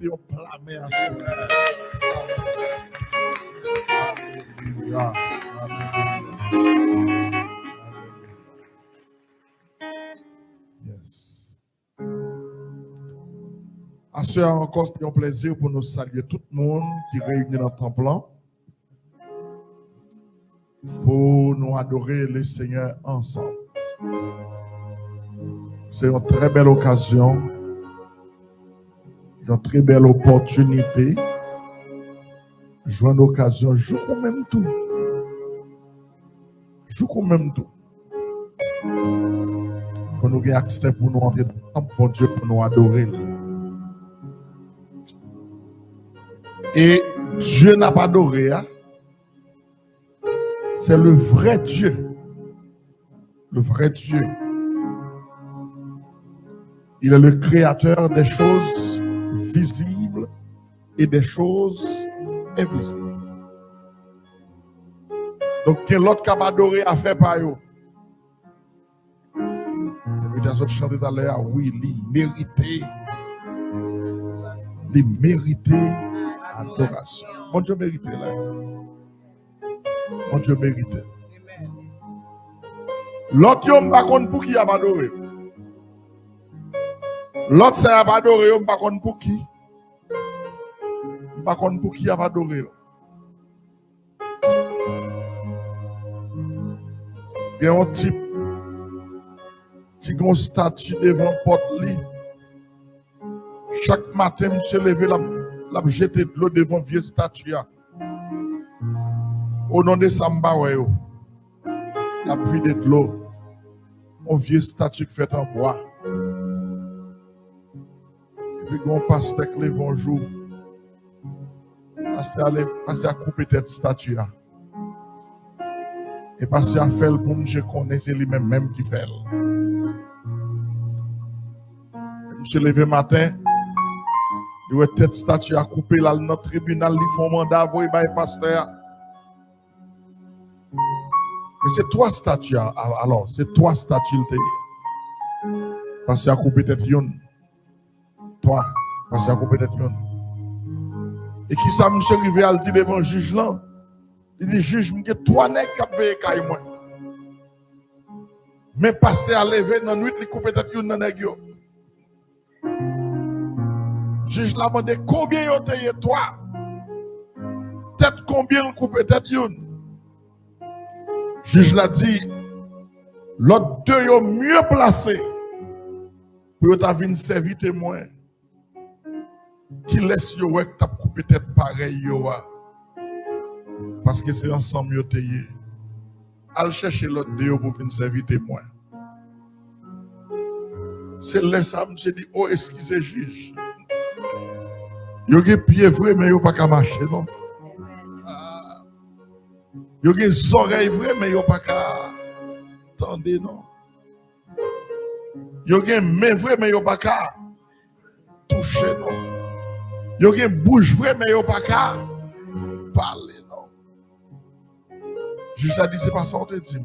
mettez un plamé à ce Alléluia. Yes. À ce encore, c'est un plaisir pour nous saluer tout le monde qui est réuni dans le temple pour nous adorer le Seigneur ensemble. C'est une très belle occasion, une très belle opportunité. Jouer une occasion, joue quand même tout. Joue quand même tout. Pour nous avoir accès pour nous entrer dans le temple pour Dieu, pour nous adorer. Et Dieu n'a pas adoré, hein? C'est le vrai Dieu. Le vrai Dieu. Il est le créateur des choses visibles et des choses invisibles. Donc, quel autre qui a adoré à faire par eux? C'est que les autres chantaient tout à l'heure, oui, il méritait. Il méritait adoration. Mon Dieu méritait là. Mon Dieu méritait. L'autre homme par contre pour qui a adoré. L'autre ça a adoré homme par contre pour qui. Par contre pour qui a adoré. Il y a un type qui a une statue devant la porte. Chaque matin, je me suis levé, la jeté de l'eau devant une vieille statue. Au nom de Samba, la pluie de l'eau, une vieille statue qui fait en bois. Et puis, quand on passe avec les bons jours, passer à couper cette statue. Et passer à faire comme je connais, c'est lui-même qui fait. Je me suis levé matin. Il y a cette statue à couper là, dans le tribunal, ils font mandat, vous voyez, pasteur. Mais c'est trois statues, alors, c'est trois statues. Parce qu'il a coupé tête une. Toi, parce qu'il a coupé tête une. Et qui ça, monsieur arrivé à le dire devant le juge là? Il dit, juge, il y a trois nègres qui ont veillé à moi. Mais pasteur a levé dans la nuit, il a coupé tête une dans les nègres. Juge l'a demandé combien vous payé toi? Peut-être combien vous coupez tête une? Juge l'a dit, l'autre deux sont mieux placés pour venir servir témoin qui laisse yo ouais que coupé tête pareil yo. Parce que c'est ensemble yo payé. Al chercher l'autre deux pour venir servir témoin. C'est là ça me dit oh excusez juge. Yo gen pied vrai mais yo pas ka marcher non. Yo gen oreilles vrai mais yo pas ka tendre non. Yo gen main vrai mais yo pas ka toucher non. Yo gen bouche vrai mais yo pas ka parler non. Juge a dit c'est pas ça on te dit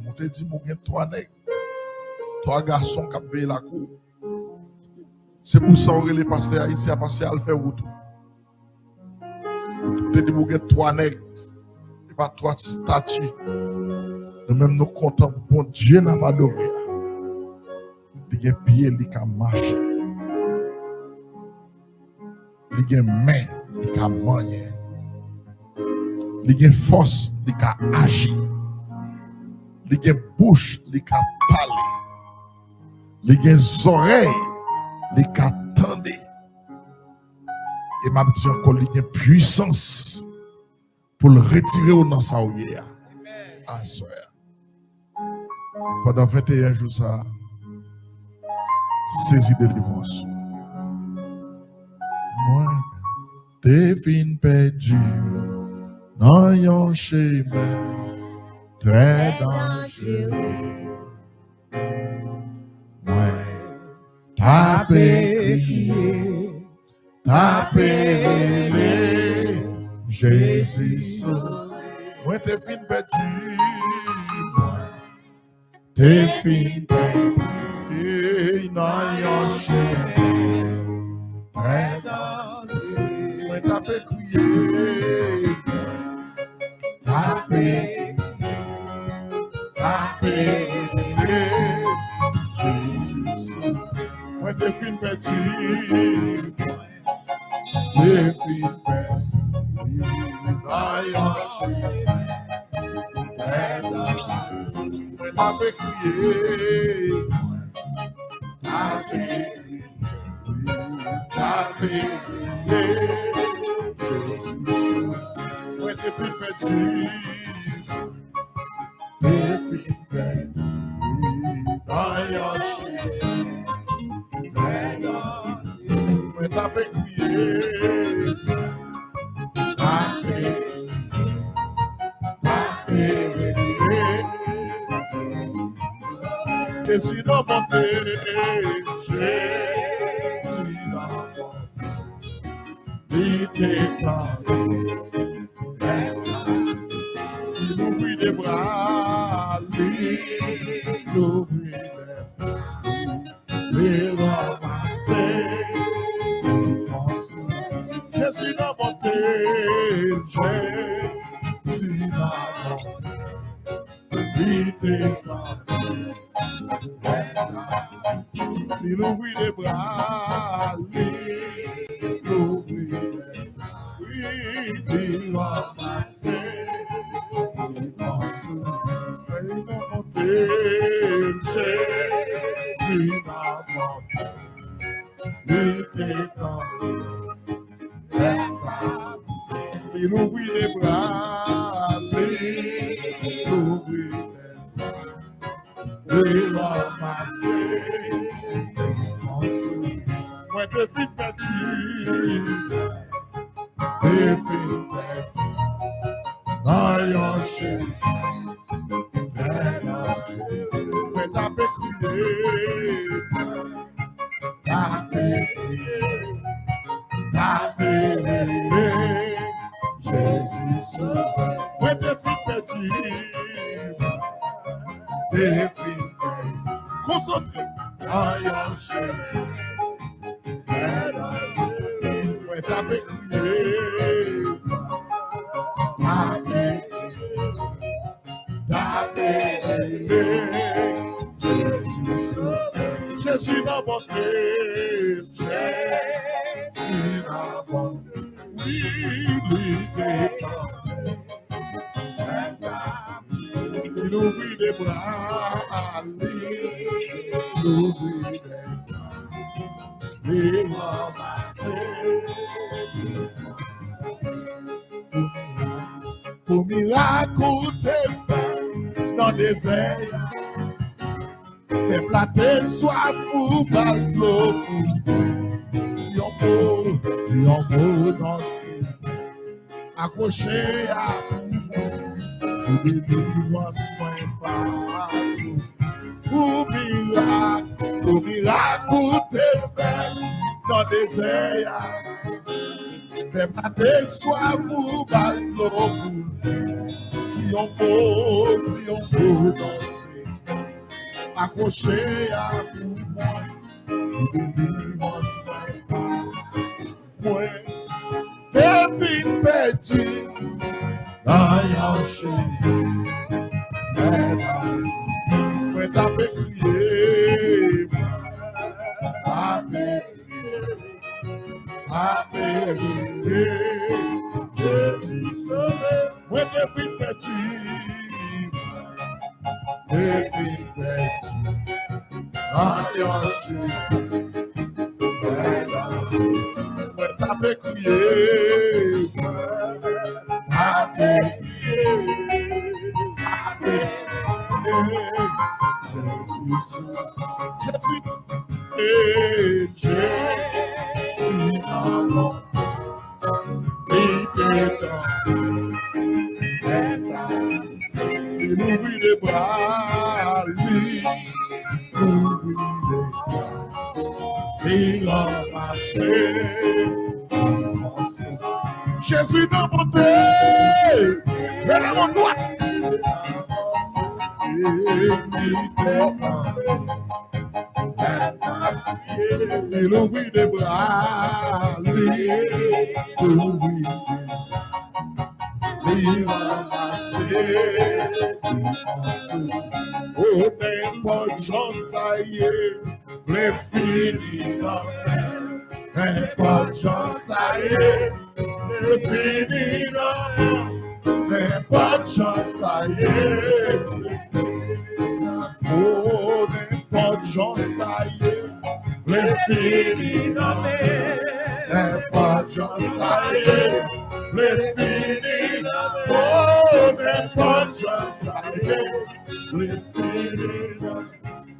mon gen trois nègres. Trois garçons qui veillent la cour. C'est pour ça que les pasteurs ici à passer à le faire route. Vous dit que trois nègres et pas trois statues. Nous-mêmes nous comptons, bon Dieu n'a pas adoré. Il a pied, il a marché. Il a main, il a moyen. Il a force, il a agi. Il a bouche, il a parlé. Il a oreilles, il a tendu. Et m'a dit encore, il y a puissance pour le retirer au nom ça. Ah, soeur. Pendant 21 jours, ça, saisi de délivrance. Moi, t'es fin perdu dans un chemin très dangereux. Moi, t'as prié. Appelez Jésus sauvé. Moi t'es fin perdu. Moi t'es fin perdu. Dans un chemin très dangereux. peut crier. Tapez. Jésus, moi t'es fin petit. T'es fin petit. Moi t'avais crié. Moi t'es fin petit. Jésus n'a monté, Jésus n'a monté, il ouvrit les bras, il ouvrit les bras, il ramassé, Jésus n'a monté, Jésus n'a monté, il ouvrit les bras, il ouvrit les bras, il ramassé, il consommé, il a monté, Jésus n'a monté, il détendu, il ouvrit les bras, il ouvrit les bras, il ramassé. Moi, t'es fin petit, dans yon chien, moi, t'as pécrié, Jésus sauve. Moi, t'es fin petit, concentré, dans yon chien. Ouais, t'as pécrié. Jésus n'a monté. Jésus n'a monté. Oui, il détend. Il ouvrit les bras. Il ouvrit les bras. Il ramassé. Pour miracle t'es fait dans le désert, t'es platé soif ou mal l'eau. Tu en beau danser, accroché à tout, délivrance point partout. Pour miracle t'es fait dans le désert, t'es platé soif ou mal l'eau. Tu en beau danser, accroché à tout moi, délivrance moi, t'es fin perdu, dans yon chemin, moi t'as pécrié, Jésus sauvé, moi t'es fin perdu, t'es fin perdu, dans yon chemin, moi t'as pécrié, il ouvrit les bras, lui, ouvrit les bras, il ramassé, Jésus n'a monté, mais la mon doigt, il il ouvrit des bras, il ramasser, oh n'importe j'en ça y est, les fini n'importe j'en ça y est, les fini n'importe j'en ça y est, oh n'importe j'en ça y est, les fini n'importe j'en ça y est, les fini oh n'importe j'en ça y est, les fini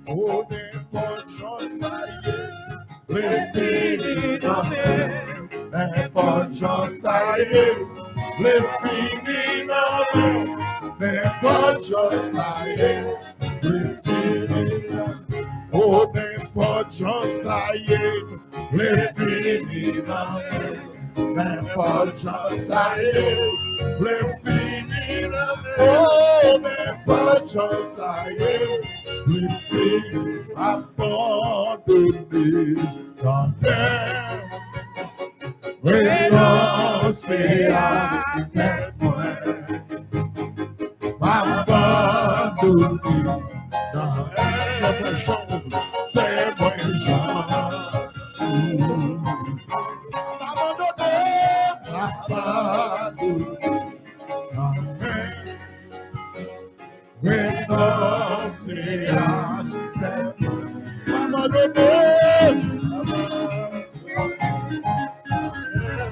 oh n'importe j'en ça y est, les fini n'importe j'en ça y est, les fini n'importe j'en ça y est, les fini oh n'importe j'en ça y est, les fini n'importe j'en ça y est, les fini oh n'importe j'en ça y est, les fini abandonné dans terre, renoncer à tes points, abandonné dans terre, fais-moi renoncer à tes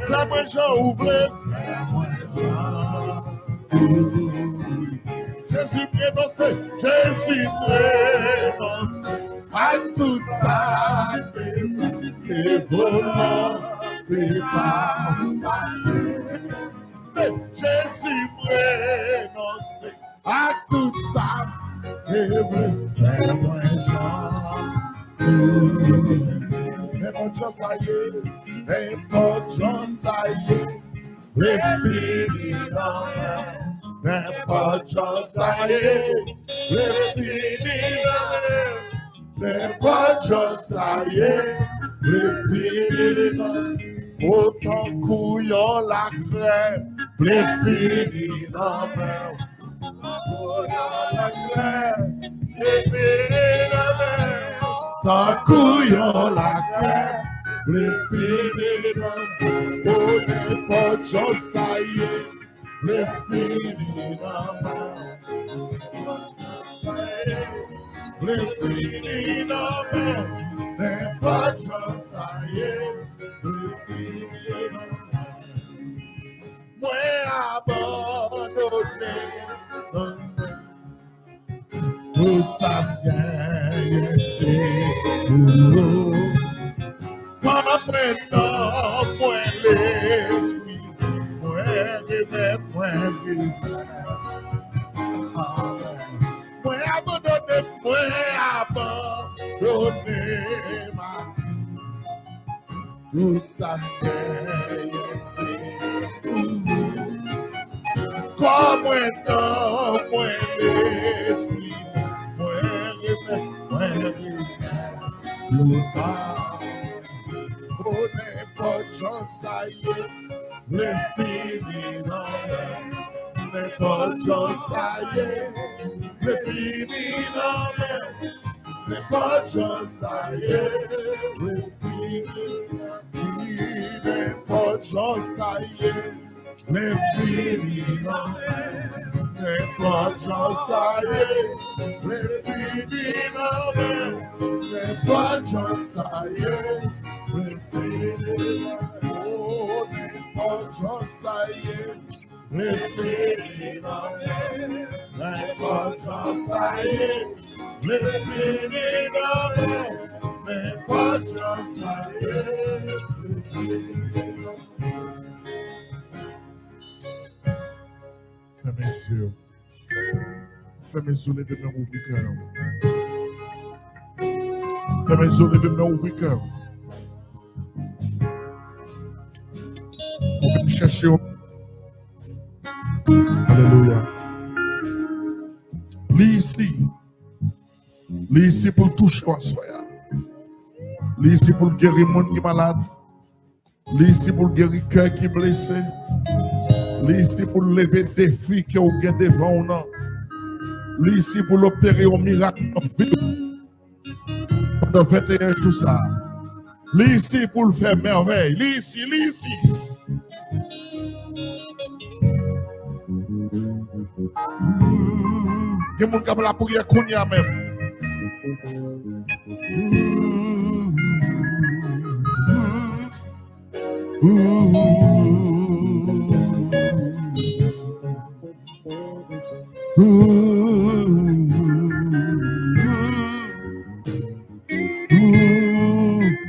fais-moi j'ouvre, Jésus prénoncé, Jésus prénoncé à tout ça et volonté par passer. Jésus prénoncé à tout ça et fais-moi n'importe ça y est, n'importe ça y est, les fini n'importe ça y est, les fini n'importe ça y est, les fini autant couillon la crème, les fini la crème, les fini tant couillon la crème, les fini oh n'importe ça y est, les fini les fini n'importe ça y est, les fini moi abandonné, tout ça bien c'est pour moi maintenant, moi l'esprit, moi remet, moi vivre. Moi abandonné, ma tout ça bien c'est comme maintenant, moi l'esprit, moi remet, moi vivre. Oh n'importe j'en ça y est, les fini n'importe j'en ça y est, les fini n'importe j'en ça y est, les fini n'importe j'en ça y est, les fini n'importe j'en ça y est, les fini n'importe j'en ça y est, les fini oh n'importe j'en ça y est, les fini n'importe j'en ça y est, les fini n'importe j'en ça y est, les fini. Fermez les yeux, levez-moi, ouvrez le cœur. Fermez les yeux, levez-moi, ouvrez le cœur. On va chercher. Alléluia. Lis ici pour toucher à soi. Lui ici pour guérir monde qui est malade. Lui ici pour guérir cœur qui est blessé. Lui ici pour lever des défis qui ont gagné devant nous. Lui ici pour l'opérer au miracle pendant 21 jours ça. Lui ici pour le faire merveille. Lui ici, lui ici. Il y a des gens qui ont la prière qu'on y a même.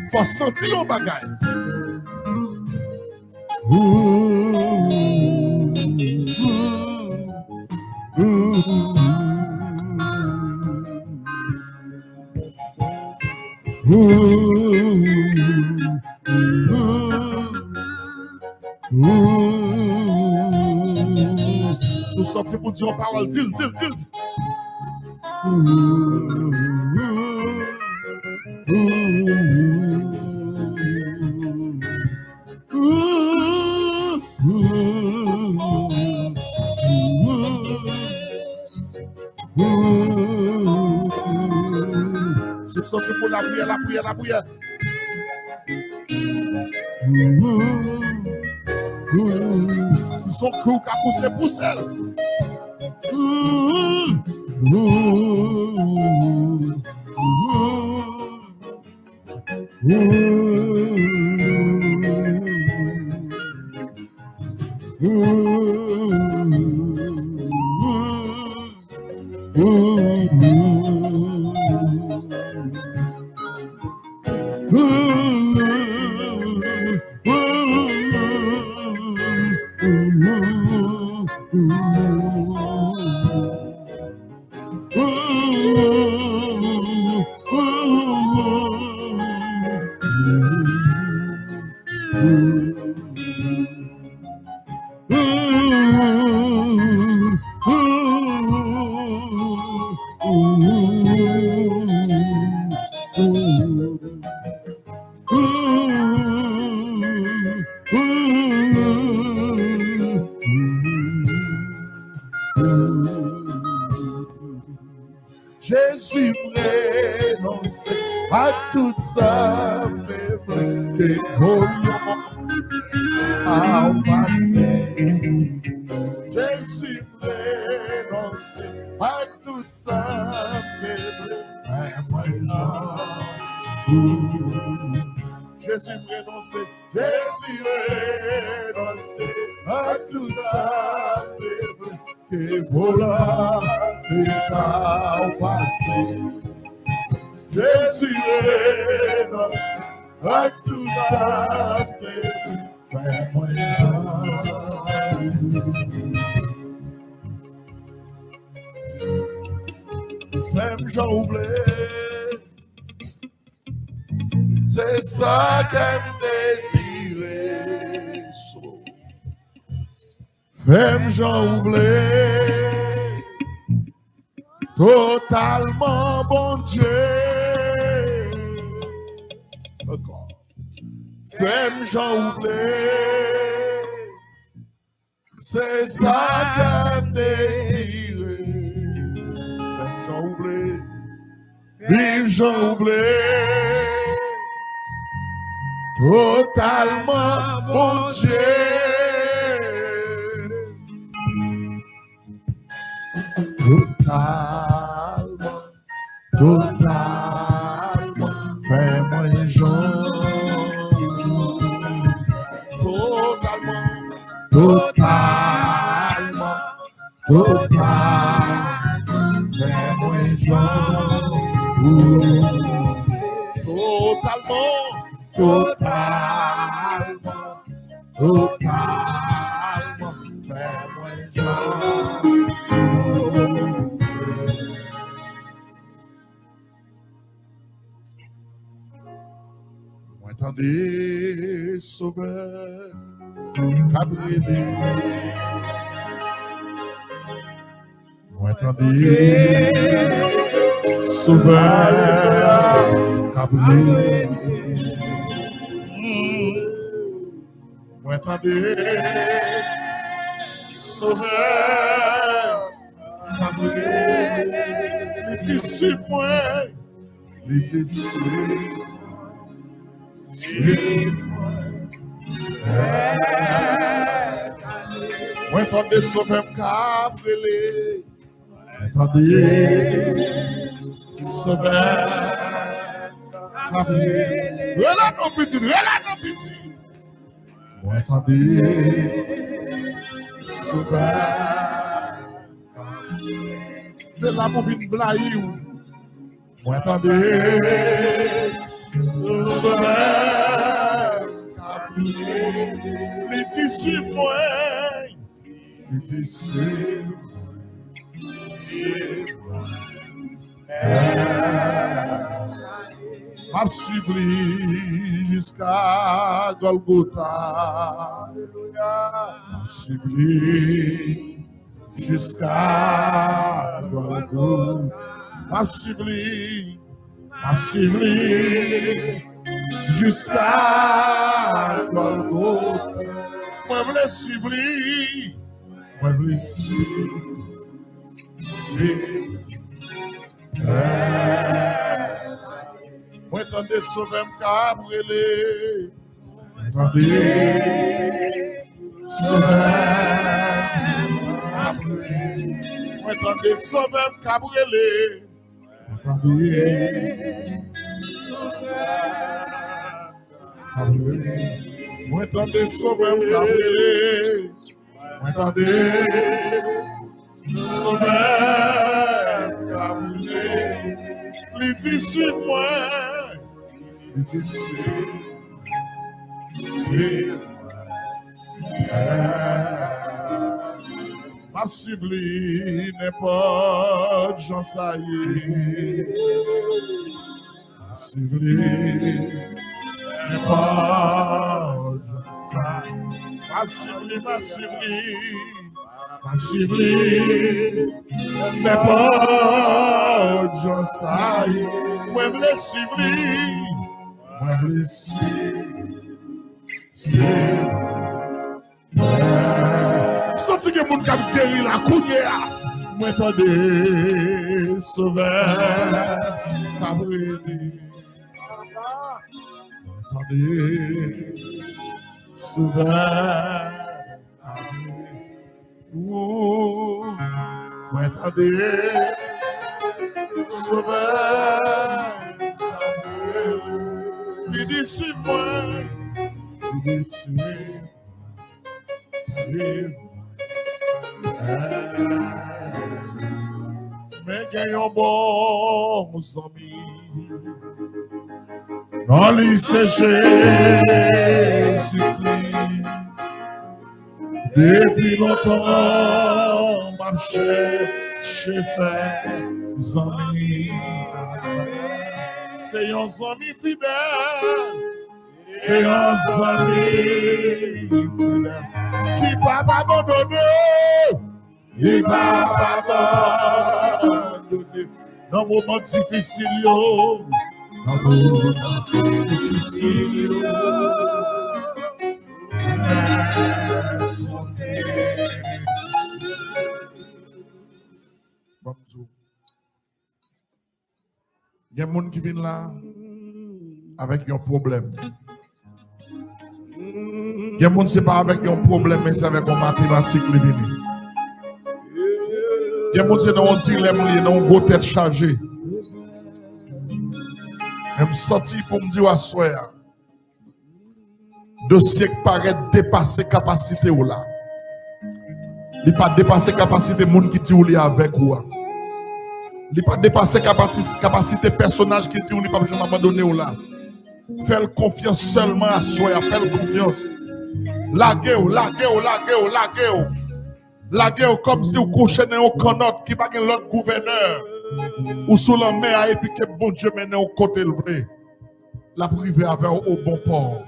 Faut sentir le bagage. Sous sortir pour dire parole, dis. Sous sortir pour la prière. Si son cou qui a poussé Jésus renonce à tout ça, mais que voyons à passer. Jésus renonce à tout ça, mais Jésus renonce à tout ça, que voilà et pas passer. Jésus renonce à tout ça, femme j'en oublie, c'est ça qu'elle désirait. Femme j'en oublie, totalement bon Dieu. Encore. Femme j'en oublie, c'est ça qu'elle désirait. Femme j'en oublie, vive j'en oublie, totalement bon Dieu. Totalement, fais-moi Jean. Totalement, fais-moi Jean. Totalement, fais-moi Jean. Attendez, sauveur, cabrilé. Attendez, sauveur, cabrilé. M'entendez, sauveur, il dit suis-moi, il dit suis-moi. M'entendez, sauveur, m'cabrele, m'entendez, sauveur, m'cabrele. Voilà nos petits, voilà nos petits. M'entendez, sauveur, c'est là mon vin blaïou. M'entendez, sauveur, il dit suis-moi, il dit suis-moi. M'a suivi jusqu'à Golgotha. M'a suivi jusqu'à Golgotha. M'a suivi jusqu'à Golgotha. Moi je l'ai suivi. Moi je l'ai suivi. Moi t'entendez sauver m'cabrele. M'entendez sauver m'cabrele. Moi t'entendez sauver m'cabrele. Moi t'entendez sauver m'cabrele. M'entendez sauver m'cabrele. Il dit suis-moi, il dit suis-moi. M'a suivi n'importe j'en ça y est. M'a suivi n'importe j'en ça y est. M'a suivi n'importe j'en ça y est. Moi je l'ai suivi. Moi je l'ai suivi. Senti que mon cap guéri la couillère. Moi t'entendez sauveur cabrele. M'entendez sauveur cabrele. M'entendez sauveur cabrele. Il dit suis-moi. Il dit suis-moi. Mais gagnons bons amis. Dans lui c'est Jésus-Christ. Depuis longtemps, m'a cherché faire amis. C'est un ami fidèle. C'est un ami fidèle. Qui va m'abandonner, il va m'abandonner dans le moment difficile, dans le moment difficile. Il y a des gens qui viennent là avec un problème. Il y a des gens qui ne sont pas avec un problème, mais c'est avec un mathématique. Il y a des gens qui ont un dilemme, ils ont une tête chargée. Je me sens pour me dire à soi, dossier qui paraît dépasser capacité ou là. Il n'a pas dépassé capacité de monde qui dit avec ou. Il n'a pas dépassé capacité personnage qui dit ou pas besoin d'abandonner ou là. Fais confiance seulement à soi, fais confiance. Laguez-vous comme si vous couchez dans un canot qui n'a pas l'autre gouverneur. Ou sous la mer et puis que bon Dieu mène au côté le vrai. La privée avec au bon port.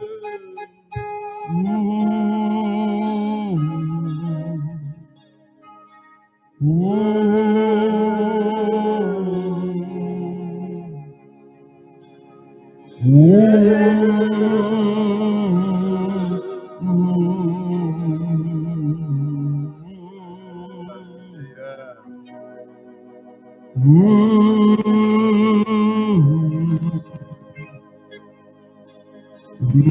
Mais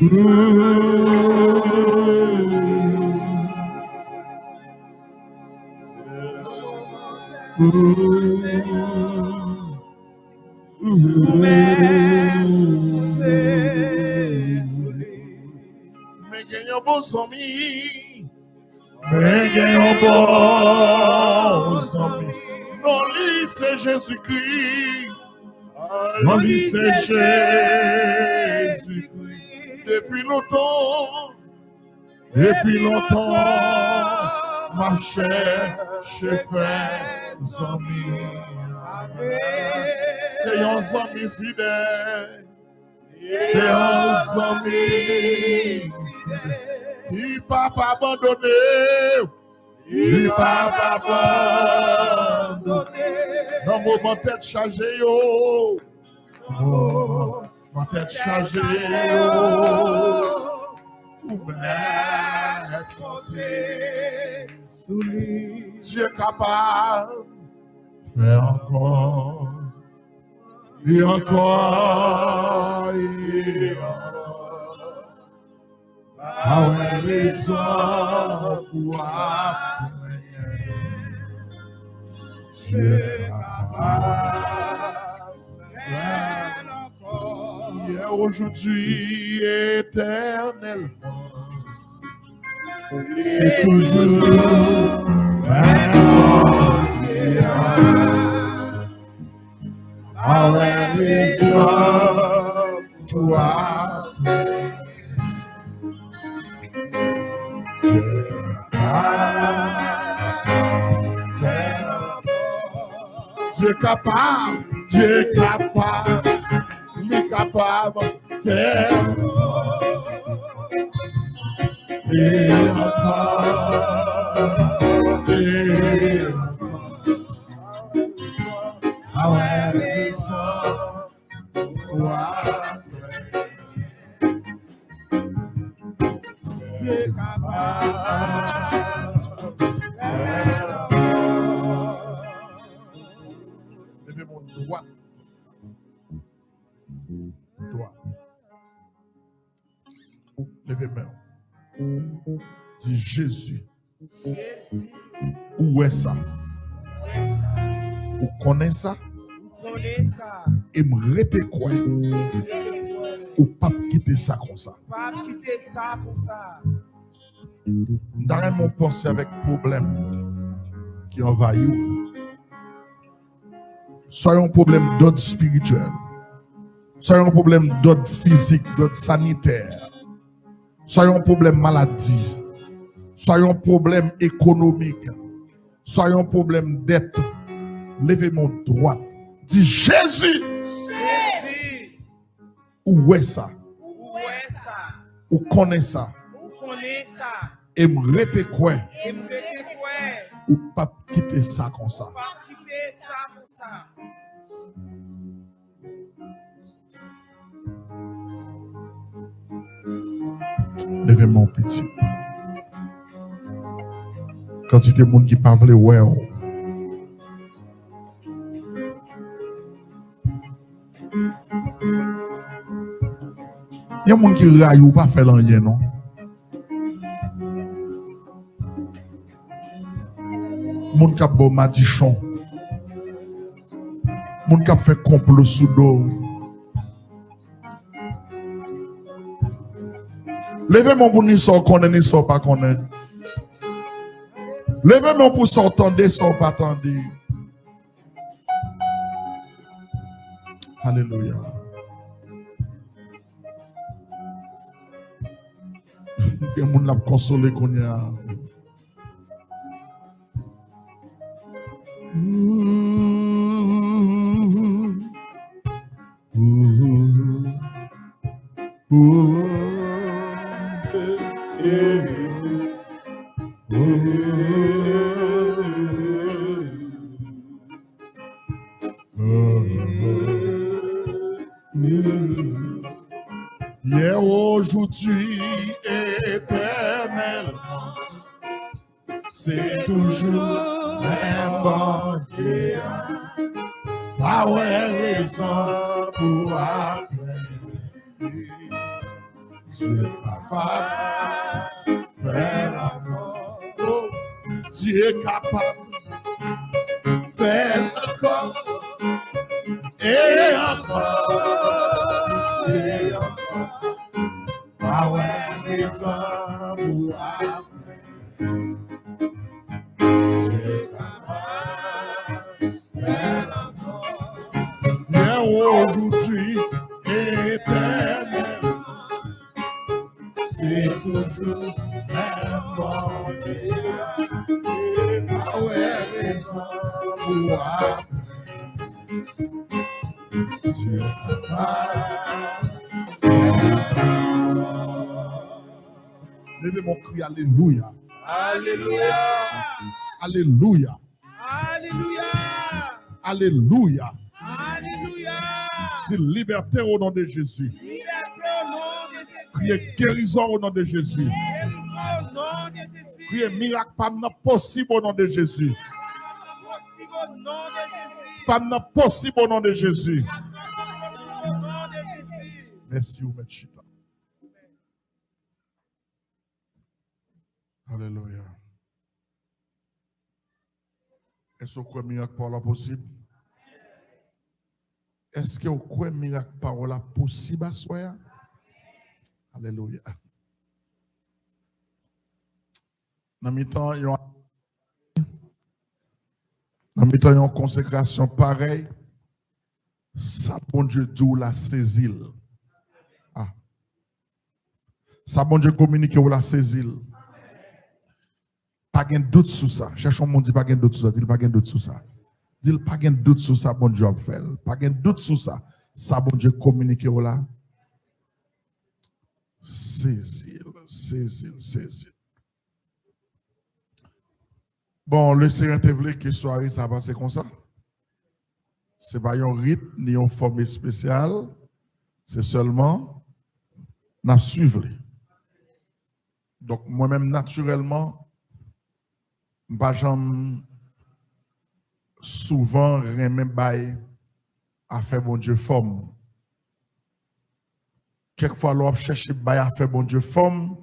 gagnons bon ami, mais gagnons bon ami. Non, lui c'est Jésus-Christ. Non, lui c'est Jésus-Christ. Depuis longtemps, ma chère, chez frères amis. C'est un ami fidèle. C'est un ami. Il ne va pas abandonner. Il ne va pas abandonner. Dans mon tête chargée, yo. Mon tête chargée, yo. Ou bien compter sous lui. Dieu est capable. Faire encore. Et encore. Et encore. Ah ouais, les hommes pour apprendre. Dieu est capable. Faire encore. Hier, aujourd'hui, éternellement. C'est toujours un ah ouais, les hommes pour apprendre. Dieu est capable, Dieu est capable, il est capable de faire. Et encore, et encore. Ah ouais, les hommes pour apprendre. Dieu est capable. Levez mon doigt. Levez main. Dis Jésus. Où est ça? Ou connaît ça? Et me rete quoi? Ou pas quitter ça comme ça? Dans mon pensée avec problème qui envahit. Soit un problème d'ordre spirituel, soit un problème d'ordre physique, d'ordre sanitaire, soit un problème maladie, soit un problème économique, soit un problème dette. Levez mon droit. Dis Jésus. Jésus. Où est ça? Où est ça? Où connaît ça? Où connaît ça? Et me rete quoi? Et me rete quoi? Ou pas quitter ça comme ça? Pas quitter ça comme ça. Levez mon petit. Quantité de monde qui parle ouais. Il y a des gens qui raillent ou pas faire rien, non? Moun kap bo madichon. Moun kap fait complot sous dos. Levez mon pour ni sort connaît ni sort pas connaît. Levez mon pour s'entendre sort pas attendre. Alléluia. Que moun l'a consolé qu'on y a. Hier, aujourd'hui, éternellement, c'est toujours un bon Dieu. Pas ouais raison pour appeler. Tu es capable de faire encore. Oh, tu es capable de faire encore. Et encore. Et encore. Ah ouais, et ça pour après. Tu es capable de faire encore. Mais aujourd'hui, éternellement, c'est toujours inventé. Ah ouais, et ça pour après. Tu es capable. Levez mon cri, alléluia. Alléluia. Alléluia. Alléluia. Alléluia. Alléluia. Dis liberté au nom de Jésus. Liberté au nom de Jésus. Priez guérison au nom de Jésus. Guérison au nom de Jésus. Priez miracle pas possible au nom de Jésus. Possible au nom de Jésus. Pas possible au nom de Jésus. Au nom de Jésus. Merci, vous mettez chita. Alléluia. Est-ce que le miracle par là possible? Est-ce que le miracle par là possible à soi? Alléluia. Dans le temps, il y a une consécration pareille. Ça, bon Dieu, dit ou la saisit. Ah. Ça, bon Dieu, communique ou la saisit. Pas de doute sur ça. Cherchons mon dit pas de doute sur ça. Dis pas de doute sur ça. Dis pas de doute sur ça, bon Dieu a fait. Pas de doute sur ça. Ça, bon Dieu, communique ou la saisit. Bon, le Seigneur te voulait que soirée ça passe comme ça. Ce n'est pas un rythme ni une forme spéciale. C'est seulement n'a suivre. Donc moi-même naturellement, j'aime souvent remet bail à faire bon Dieu forme. Quelquefois l'on cherche bail à faire bon Dieu forme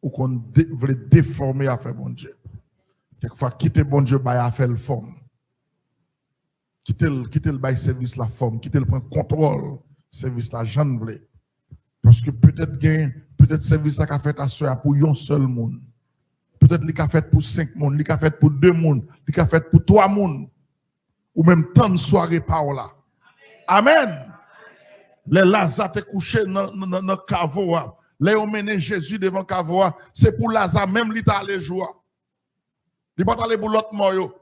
ou qu'on veut déformer à faire bon Dieu. Quelquefois quitter bon Dieu bail à faire le forme. Quitter le bail service la forme, quitter le prendre contrôle service la jeune blé. Parce que peut-être service ça qu'a fait à soi pour un seul monde. Peut-être qu'il a fait pour 5 monde, il a fait pour 2 monde, il a fait pour 3 monde. Ou même tant de soirées par là. Amen. Les Lazare étaient couchés dans le caveau. Les ont mené Jésus devant le caveau. C'est pour Lazare même qu'il est allé jouer. Il n'est pas allé pour l'autre mort.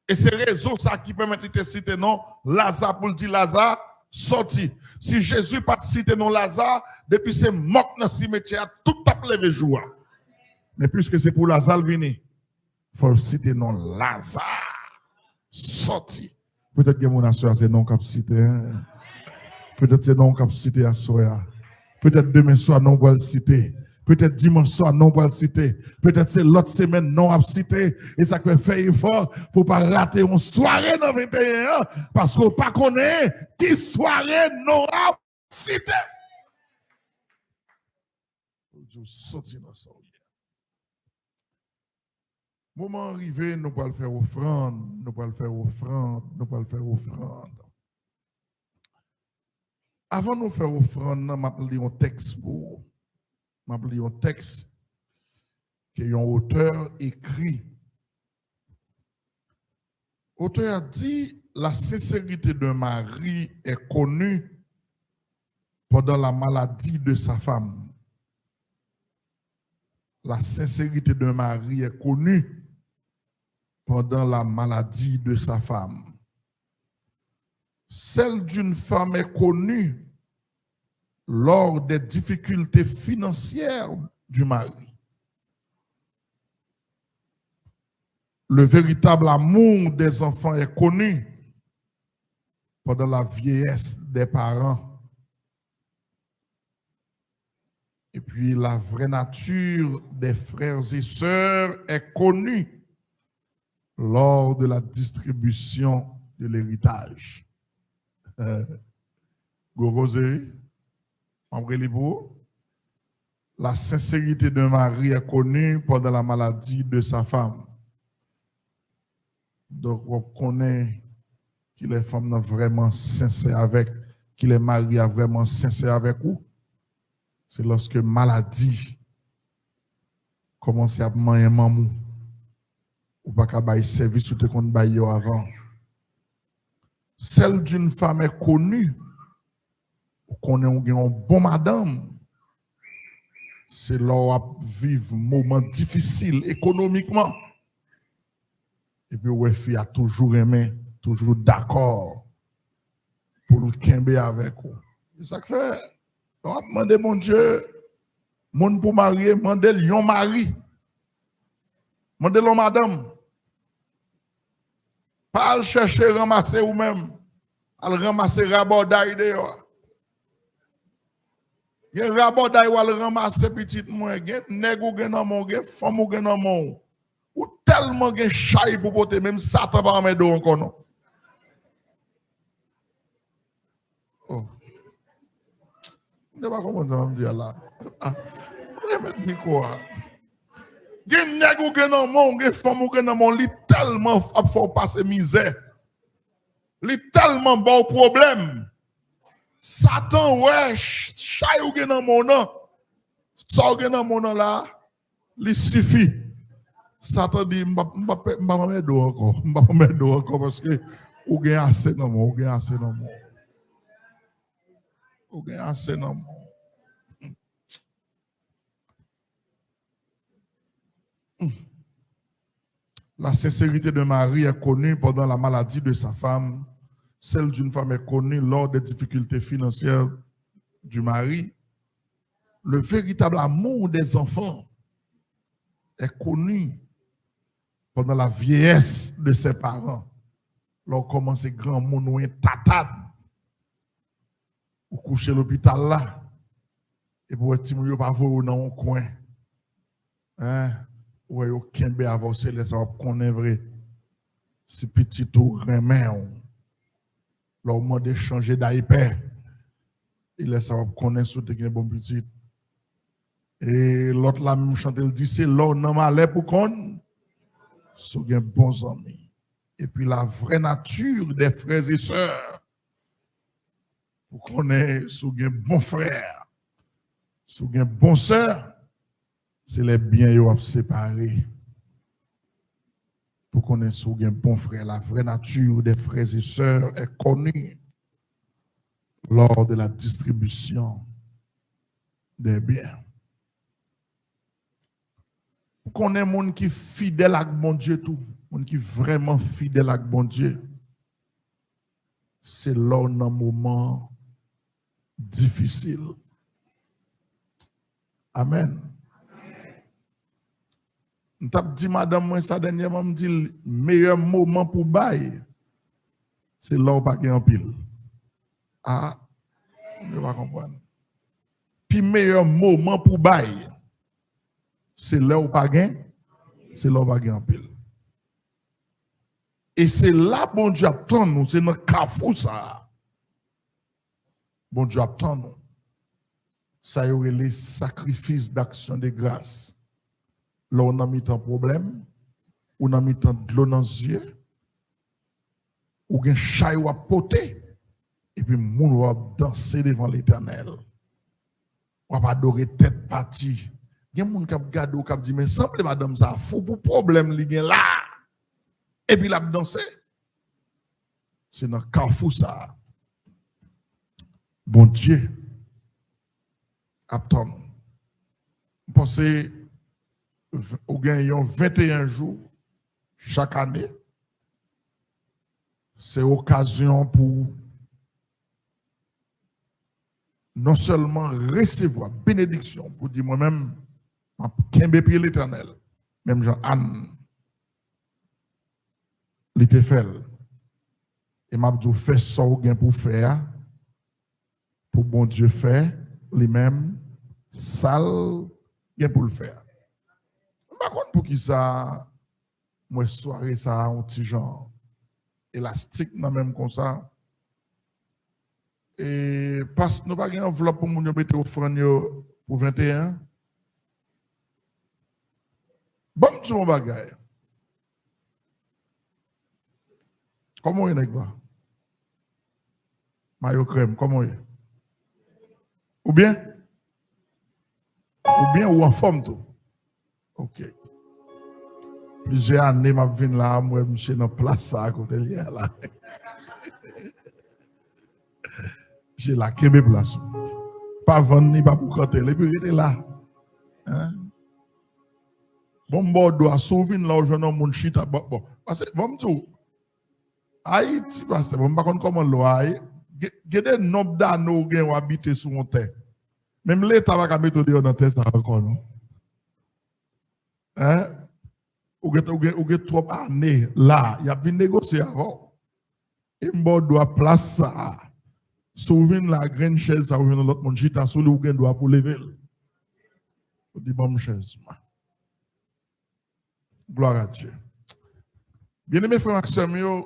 Et c'est raison ça qui permet de te citer non. Lazare pour dire Lazare, sorti. Si Jésus pas cité non Lazare, depuis c'est moque dans le cimetière, tout a levé joie. Mais puisque c'est pour Lazare venir, il faut citer non Lazare, sorti. Peut-être que mon assurance c'est non capacité. Peut-être c'est non capacité à soya. Peut-être demain soir non va le citer. Peut-être dimanche soir non va le citer. Peut-être c'est l'autre semaine non à citer. Et ça fait faire effort pour pas rater une soirée dans 21 parce qu'on pas connaît qui soirée non à citer. Moment arrivé, nous allons faire offrande, nous allons faire offrande, nous allons faire offrande. Avant de faire offrande, je vais lire un texte pour. Je vais lire un texte que un auteur écrit. L'auteur a dit la sincérité de Marie est connue pendant la maladie de sa femme. La sincérité de Marie est connue pendant la maladie de sa femme. Celle d'une femme est connue lors des difficultés financières du mari. Le véritable amour des enfants est connu pendant la vieillesse des parents. Et puis la vraie nature des frères et sœurs est connue lors de la distribution de l'héritage. Gorosé, Ambré Libo, La sincérité de Marie est connue pendant la maladie de sa femme. Donc, on connaît qu'il est femme vraiment sincère avec, qu'il est mari vraiment sincère avec vous. C'est lorsque maladie commence à manger mamou ou pas qu'à bailler service ou te compte bailler avant. Celle d'une femme est connue, ou qu'on est un bon madame. C'est là où on vivre un moment difficile économiquement. Et puis, ouais, fille a toujours aimé, toujours d'accord pour le quimber avec vous. C'est ça que fait. On a demandé, mon Dieu, mon pour marier, demandez un mari. Demandez l'homme madame. Pas le chercher, ramasser ou même. Al ramasser rabodaille dehors. Il y a un rabodaille ou al ramasser petit moins. Il y a un nègre ou gen amon, il y a une femme ou gen amon. Ou tellement gen chay pour porter, même Satan va en mettre encore non. Oh. Je ne sais pas comment ça va me dire là. Je vais mettre le micro. Gen nèg ou gen amon, gen femme ou gen amon, li tellement faut passer misère. Li tellement bon problème. Satan ouais, chay ou gen amon non. So gen amon là, li suffit. Satan dit, je ne vais pas mettre d'eau encore. Je ne vais pas mettre d'eau encore parce que vous avez assez dans mon. Vous avez assez dans mon. Vous avez assez dans mon. La sincérité de Marie est connue pendant la maladie de sa femme. Celle d'une femme est connue lors des difficultés financières du mari. Le véritable amour des enfants est connu pendant la vieillesse de ses parents. Lorsqu'on commence grand monde ou tatade, ou coucher à l'hôpital là, et pour être timide, pas voir dans un coin. Hein? Ou aucun bé avancé, les ça qu'on est vrai. Si petit tout remet, leur demande changer d'hyper. Il laisse ça qu'on est sous de bon petit. Et l'autre là même chante, il dit c'est l'or non malais pour qu'on sous gen bons amis. Et puis la vraie nature des frères et sœurs pour qu'on est sous gen bon frère, sous gen bon sœur, c'est les biens yo à séparer. Pour qu'on est sous gen bon frère, la vraie nature des frères et sœurs est connue lors de la distribution des biens. Qu'on est monde qui est fidèle à bon Dieu tout, monde qui est vraiment fidèle à bon Dieu. C'est là un moment difficile. Amen. On t'a dit madame moi ça dernièrement me dit le meilleur moment pour bailler c'est là où pas en pile. Ah, on ne va pas comprendre. Puis meilleur moment pour bailler c'est là où pas gain, c'est là où pas gain en pile. Et c'est là bon Dieu attend nous, c'est dans carrefour ça. Bon Dieu attend nous. Ça y aurait les sacrifices d'action de grâce. Là on a mis un problème, on a mis de l'eau dans les yeux, ou un chay ou à poter, et puis moun va danser devant l'Éternel. On va adorer tête partie. Il y a des gens qui regardent ou qui disent, mais semble madame ça, fou pour problème li gen là. Et puis la danser. C'est dans le carrefour ça. Bon Dieu, attends. Pensez, au gagnons 21 jours chaque année. C'est occasion pour non seulement recevoir bénédiction, pour dire moi-même, je suis l'Éternel, même Jean-Anne, l'été fait. Et m'a dit, fais ça pour faire, pour bon Dieu faire, lui-même, sale, bien pour le faire. Par contre, pour qui ça, moi, soirée, ça, un petit genre élastique, même comme ça. Et parce que nous n'avons pas une enveloppe pour nous mettre offrande pour 21. Bon, tu mon bagage. Comment est quoi? Maillot crème, comment est? Ou bien ou en forme tout. OK. Plusieurs années, je viens là, moi, je suis dans la place à côté de là. J'ai la kébé place. Pas vendre ni pas pour canter, et puis il était là. Hein? Bon, doit sauver là où je n'ai mon chita. Bon, parce que, bon, tout. Haïti, parce que, bon, par contre, comment l'on il y a des nombres d'anneaux qui ont habité sur mon terre. Même l'État va mettre dans la terre, ça encore, non? Hein? Ou y a 3 années là, il y a bien négocié avant. Et bon, doit place ça. Sauver la grande chaise, ça ouvre l'autre monde, chita sur le doit pour lever. On dit bonne chaise. Gloire à Dieu. Bien aimé frère Maxime,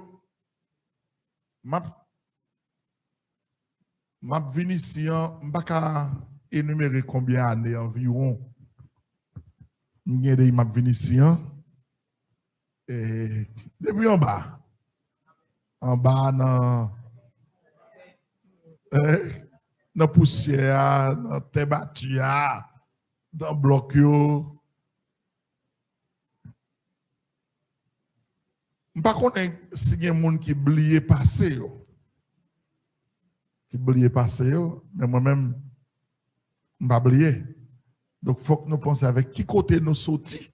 m'a venu ici, je ne vais pas énumérer combien d'années environ. Je m'a venu ici, et depuis en bas, dans la poussière, dans la terre battue, dans le bloc. Je ne sais pas si il y a des gens qui oublient passé. Qui oublient passé, mais moi-même, je ne vais pas oublier. Donc, il faut que nous pensions avec qui côté nous sortis,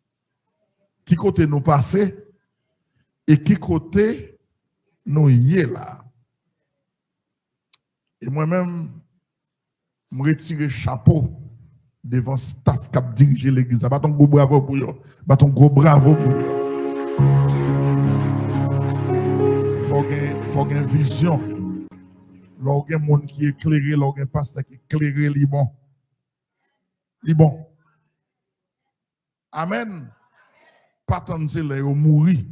qui côté nous passés, et qui côté nous y est là. Et moi-même, je me retire le chapeau devant le staff qui a dirigé l'église. Pas ton gros bravo pour eux. Pas ton gros bravo pour eux. Il faut une vision. Lorsqu'il y a un monde qui est éclairé, lorsqu'il y a un pasteur qui est éclairé, il est bon. Il est bon. Amen. Pas tant de les mourir.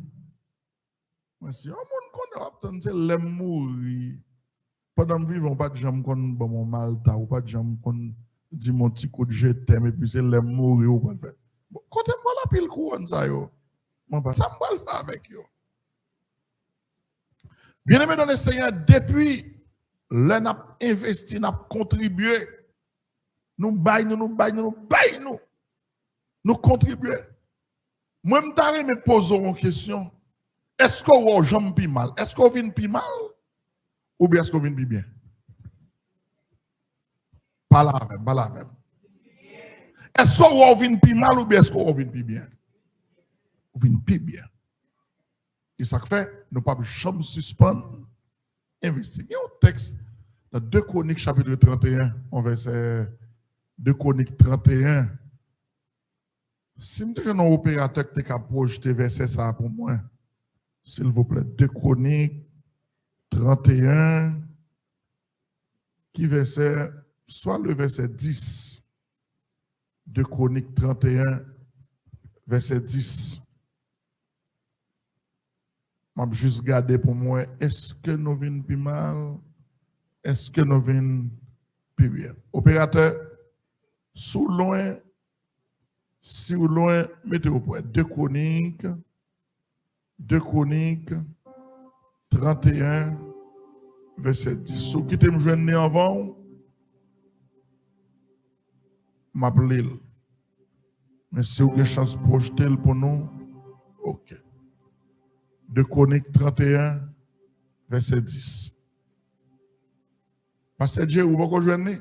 Mais si un monde connaît, pas tant de les mourir. Pendant que vivons, pas de gens qui ont bon mal, ou pas de gens qui ont dit mon petit coup de je t'aime, et puis c'est les mourir ou pas le faire. Quand on voit la pile couronne, ça, yo. Moi, pas ça, me le faire avec yo. Bien aimé dans le Seigneur, depuis l'on a investi, on a contribué, nous contribuons. Moi, je me pose une question. Est-ce qu'on jambe plus mal? Est-ce qu'on vient plus mal? Ou bien est-ce qu'on vient plus bien? Pas la même. Est-ce qu'on vient plus mal ou bien est-ce qu'on vient plus bien? On vient plus bien. Et ça fait, nous ne pouvons jamais suspendre, investir. Il y a un texte dans 2 Chroniques chapitre 31, on verset 2 Chroniques 31. Si je suis un opérateur qui a projeté verset ça pour moi, s'il vous plaît, 2 Chroniques 31, qui verset, soit le verset 10, 2 Chroniques 31, verset 10. Je vais juste garder pour moi, est-ce que nous venons plus mal? Est-ce que nous venons plus bien? Opérateur, sous loin, si ou loin, mettez au point 2 Chroniques 31, verset 10. Sous qui te me joindre avant, m'appelez. Mais si vous avez une chance de projeter pour nous, ok. 2 Chroniques 31, verset 10. Pasteur Dieu, vous pouvez joindre?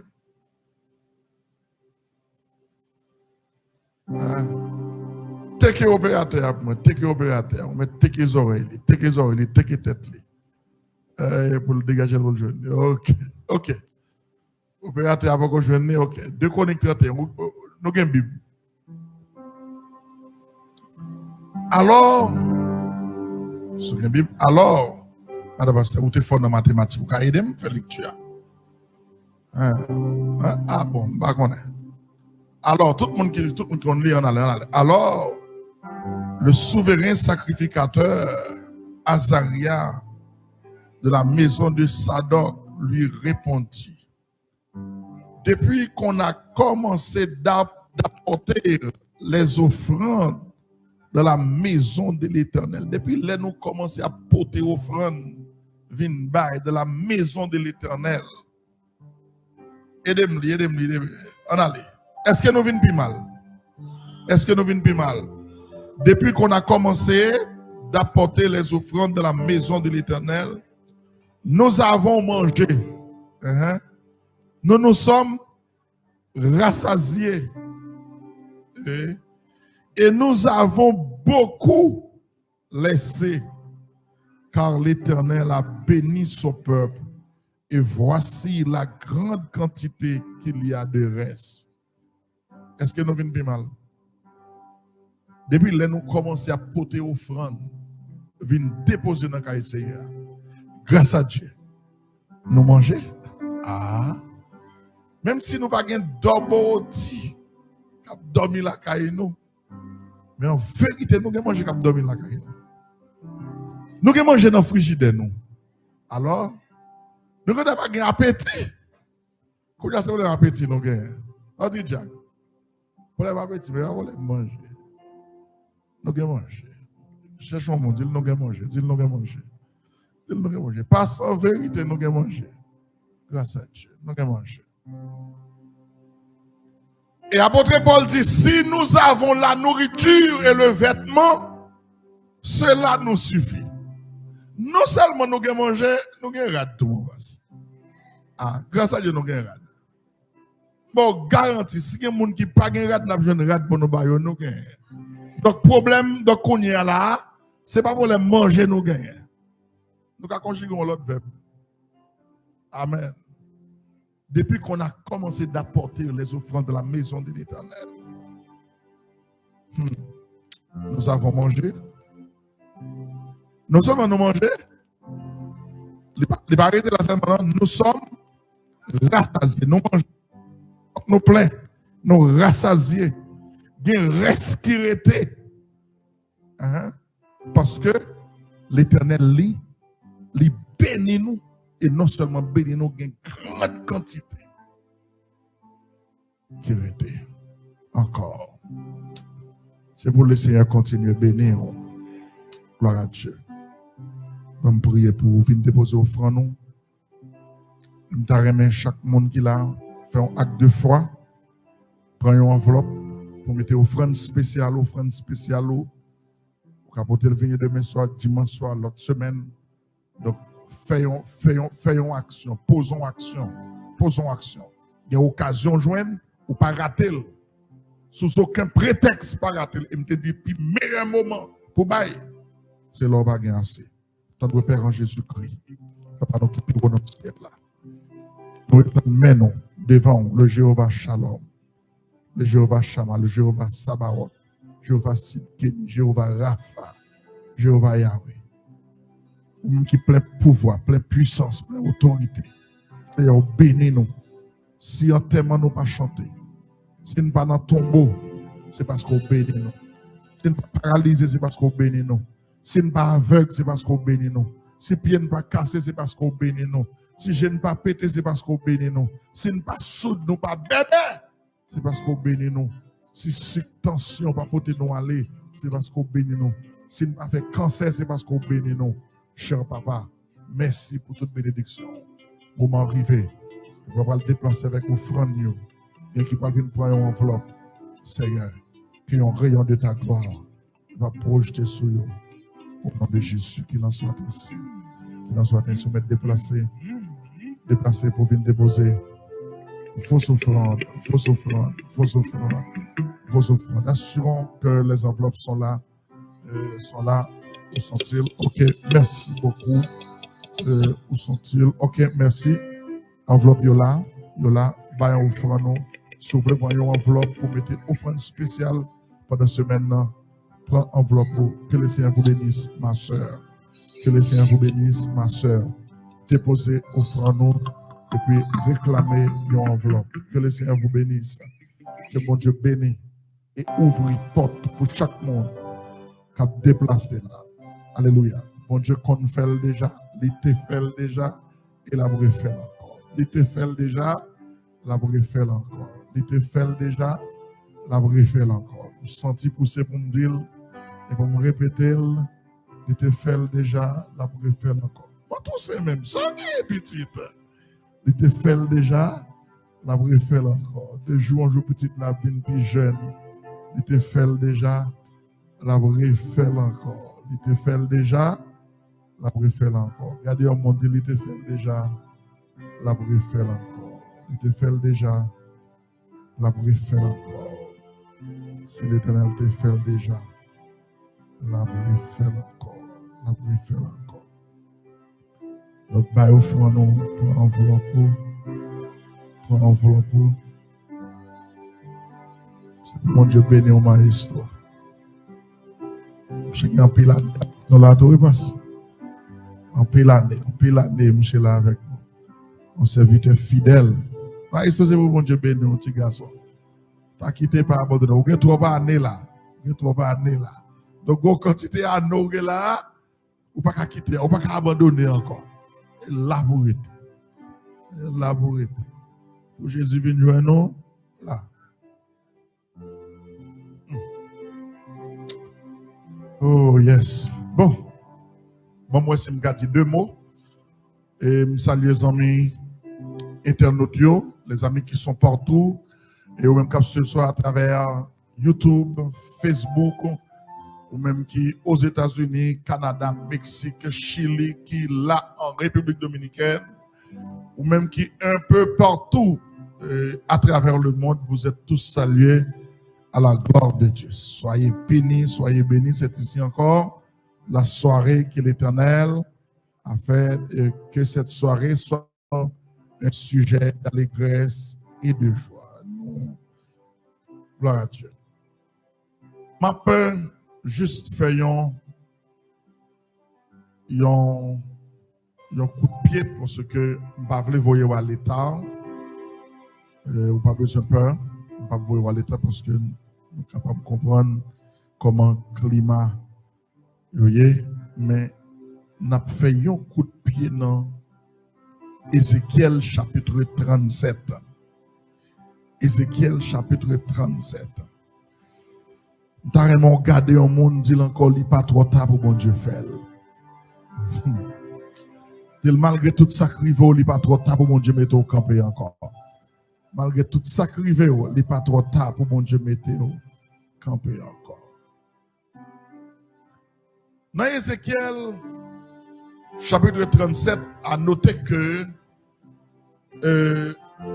Take opérateur, take opérateur, mais take les oreilles, take les têtes. Pour le dégager le jeune. Ok. Opérateur, vous pouvez joindre? Ok. 2 Chroniques 31, nous avons une Bible. Alors, madame pasteur, vous êtes fort dans la mathématique, vous avez aidé à faire lecture. Ah bon, bah qu'on est. Alors, tout le monde qui lit en allant. Alors, le souverain sacrificateur Azaria de la maison de Sadok lui répondit: depuis qu'on a commencé d'apporter les offrandes dans la maison de l'Éternel. Depuis là, nous commençons à porter offrande, vin bail de la maison de l'Éternel. Aidez-moi, aidez-moi. On allez. Est-ce que nous venons plus mal? Est-ce que nous venons plus mal? Depuis qu'on a commencé d'apporter les offrandes de la maison de l'Éternel, nous avons mangé. Nous nous sommes rassasiés. Et nous avons beaucoup laissé, car l'Éternel a béni son peuple. Et voici la grande quantité qu'il y a de reste. Est-ce que nous venons plus mal? Depuis là, nous commençons à porter offrande, venir déposer dans le Seigneur. Grâce à Dieu, nous mangeons. Même si nous n'avons pas de double qui a dormi la caille nous. Mais en vérité, nous avons mangé qui a dormi la caille nous. Nous avons mangé dans le frigidaire nous. Alors, nous n'avons pas d'appétit. Quand nous avons appétit, nous avons. On dit Jack. Pour l'appétit, mais on va manger. Nous avons mangé. Cherchons mon Dieu, nous avons mangé. Dis nous avons mangé. Dis nous avons mangé. Pas sans vérité, nous avons mangé. Grâce à Dieu, nous avons mangé. Et l'apôtre Paul dit, si nous avons la nourriture et le vêtement, cela nous suffit. Non seulement nous avons mangé, nous avons raté tout le monde. Grâce à Dieu, nous avons raté. Bon, garanti, si il y a des gens qui n'ont pas raté, nous avons raté pour nous bailler, nous avons. Donc, problème de qu'on y a là, ce n'est pas pour les manger, nous gagnons. Nous avons conjugué l'autre verbe. Amen. Depuis qu'on a commencé d'apporter les offrandes de la maison de l'Éternel, nous avons mangé. Nous sommes mangé. Les barrières de la semaine, nous sommes rassasiés. Nous mangeons. Nous pleins. Nous rassasiés. Il y a un reste qui était. Parce que l'Éternel lui bénit nous. Et non seulement bénir nous, il y a une grande quantité qui était encore. C'est pour le Seigneur continuer à bénir. Gloire à Dieu. Je vais prier pour vous venir déposer offrande nous. Je vais remettre chaque monde qui l'a fait un acte de foi. Prends une enveloppe pour mettre offrande spéciale. Pour apporter le venir demain soir, dimanche soir, l'autre semaine. Donc, faisons action, posons action. Il y a occasion de joindre ou pas rater. Sous aucun prétexte, pas rater. Et me dit, puis meilleur moment pour bailler, c'est l'heure de gagner assez. Tant de Père en Jésus-Christ. Papa, nous qui nous ciel là. Nous menons devant le Jéhovah Shalom, le Jéhovah Shama, le Jéhovah Sabaoth, Jéhovah Sidkeni, Jéhovah Rapha, Jéhovah Yahweh. Qui plein pouvoir, plein puissance, plein autorité. Seigneur, bénis-nous. Si en témoin nous pas chanter, si nous pas dans tombeau, c'est parce qu'on bénit nous. Si nous pas paralysé, c'est parce qu'on bénit nous. Si nous pas aveugle, c'est parce qu'on bénit nous. Si pied ne pas cassé, c'est parce qu'on bénit nous. Si je ne pas pété, c'est parce qu'on bénit nous. Si nous pas soude, nous pas bébé, c'est parce qu'on bénit nous. Si tension pas porter nous aller, c'est parce qu'on bénit nous. Si nous pas fait cancer, c'est parce qu'on bénit nous. Cher papa, merci pour toute bénédiction. Moment arrivé, je vais le déplacer avec offrande. Et qui va venir prendre une enveloppe, Seigneur, qui est un rayon de ta gloire, va projeter sur eux. Au nom de Jésus, qu'il en soit ainsi. Qu'il en soit ainsi, mettre déplacé pour venir déposer. Fausse offrande. Assurons que les enveloppes sont là. Où sont-ils? Ok, merci beaucoup. Où sont-ils? Ok, merci. Enveloppe Yola, bah un offrande. S'ouvre une enveloppe pour mettre offrande spéciale pendant ce semaine. Prends enveloppe pour que le Seigneur vous bénisse, ma soeur. Que le Seigneur vous bénisse, ma soeur. Déposez offrande et puis réclamez une enveloppe. Que le Seigneur vous bénisse. Que mon Dieu bénisse et ouvre une porte pour chaque monde qui a déplacé là. Alléluia. Mon Dieu qu'on fait déjà, il te fait déjà et la refait encore. Il te fait déjà, la refait encore. Il te fait déjà, la refait encore. Je sens pousser pour me dire, Et pour me répéter, il te fait déjà, la pour faire encore. Moi, tout c'est même, ça est petite. Il te fait déjà, la pour faire encore. De jour en jour, petite, la vie plus jeune. Il te fait déjà, la pour faire encore. Il te fait déjà, la pour faire encore. Regardez au monde, il te fait déjà, la pour faire encore. Il te fait déjà, la pour faire encore. Si l'Éternel te fait déjà, la pour faire encore. La pour faire encore. Donc, bah, offrons nous pour enveloppe. Pour enveloppe. C'est mon Dieu béni au maestro. Je sais qu'il y a un pile l'année. Nous l'adorons pas. En pile l'année, monsieur là avec nous. On serviteur fidèle. Maestro, c'est pour mon Dieu béni, mon petit garçon. Pas quitter, pas abandonner. Vous avez 3 années là. Vous avez 3 années là. Donc, vous quantité d'années là, vous ne pouvez pas quitter, vous ne pouvez pas abandonner encore. Là pour être. Là pour être. Pour Jésus vient jouer nous, là. Oh, yes. Bon, moi, c'est me dire 2 mots. Et je salue les amis internautes, les amis qui sont partout. Et ou même quand ce soit à travers YouTube, Facebook, ou même qui aux États-Unis, Canada, Mexique, Chili, qui là en République dominicaine, ou même qui un peu partout à travers le monde, vous êtes tous salués à la gloire de Dieu. Soyez bénis, soyez bénis. C'est ici encore la soirée que l'Éternel a fait, et que cette soirée soit un sujet d'allégresse et de joie. Gloire à Dieu. Ma peur, juste faisons un coup de pied parce que je ne vais pas voyer à l'État. Ou pas besoin de peur. Je ne vais pas voyer à l'État parce que nous sommes capables de comprendre comment le climat est. Mais nous avons fait un coup de pied dans Ézéchiel chapitre 37. Ézéchiel chapitre 37. Nous avons regardé un monde dit encore, il n'est pas trop tard pour bon Dieu faire. Malgré tout ça qui arrive, il n'est pas trop tard pour bon Dieu mettre au camper encore. Malgré tout ça qui arrive, il n'est pas trop tard pour bon Dieu mettre au camper encore. Dans Ézéchiel chapitre 37, à noter que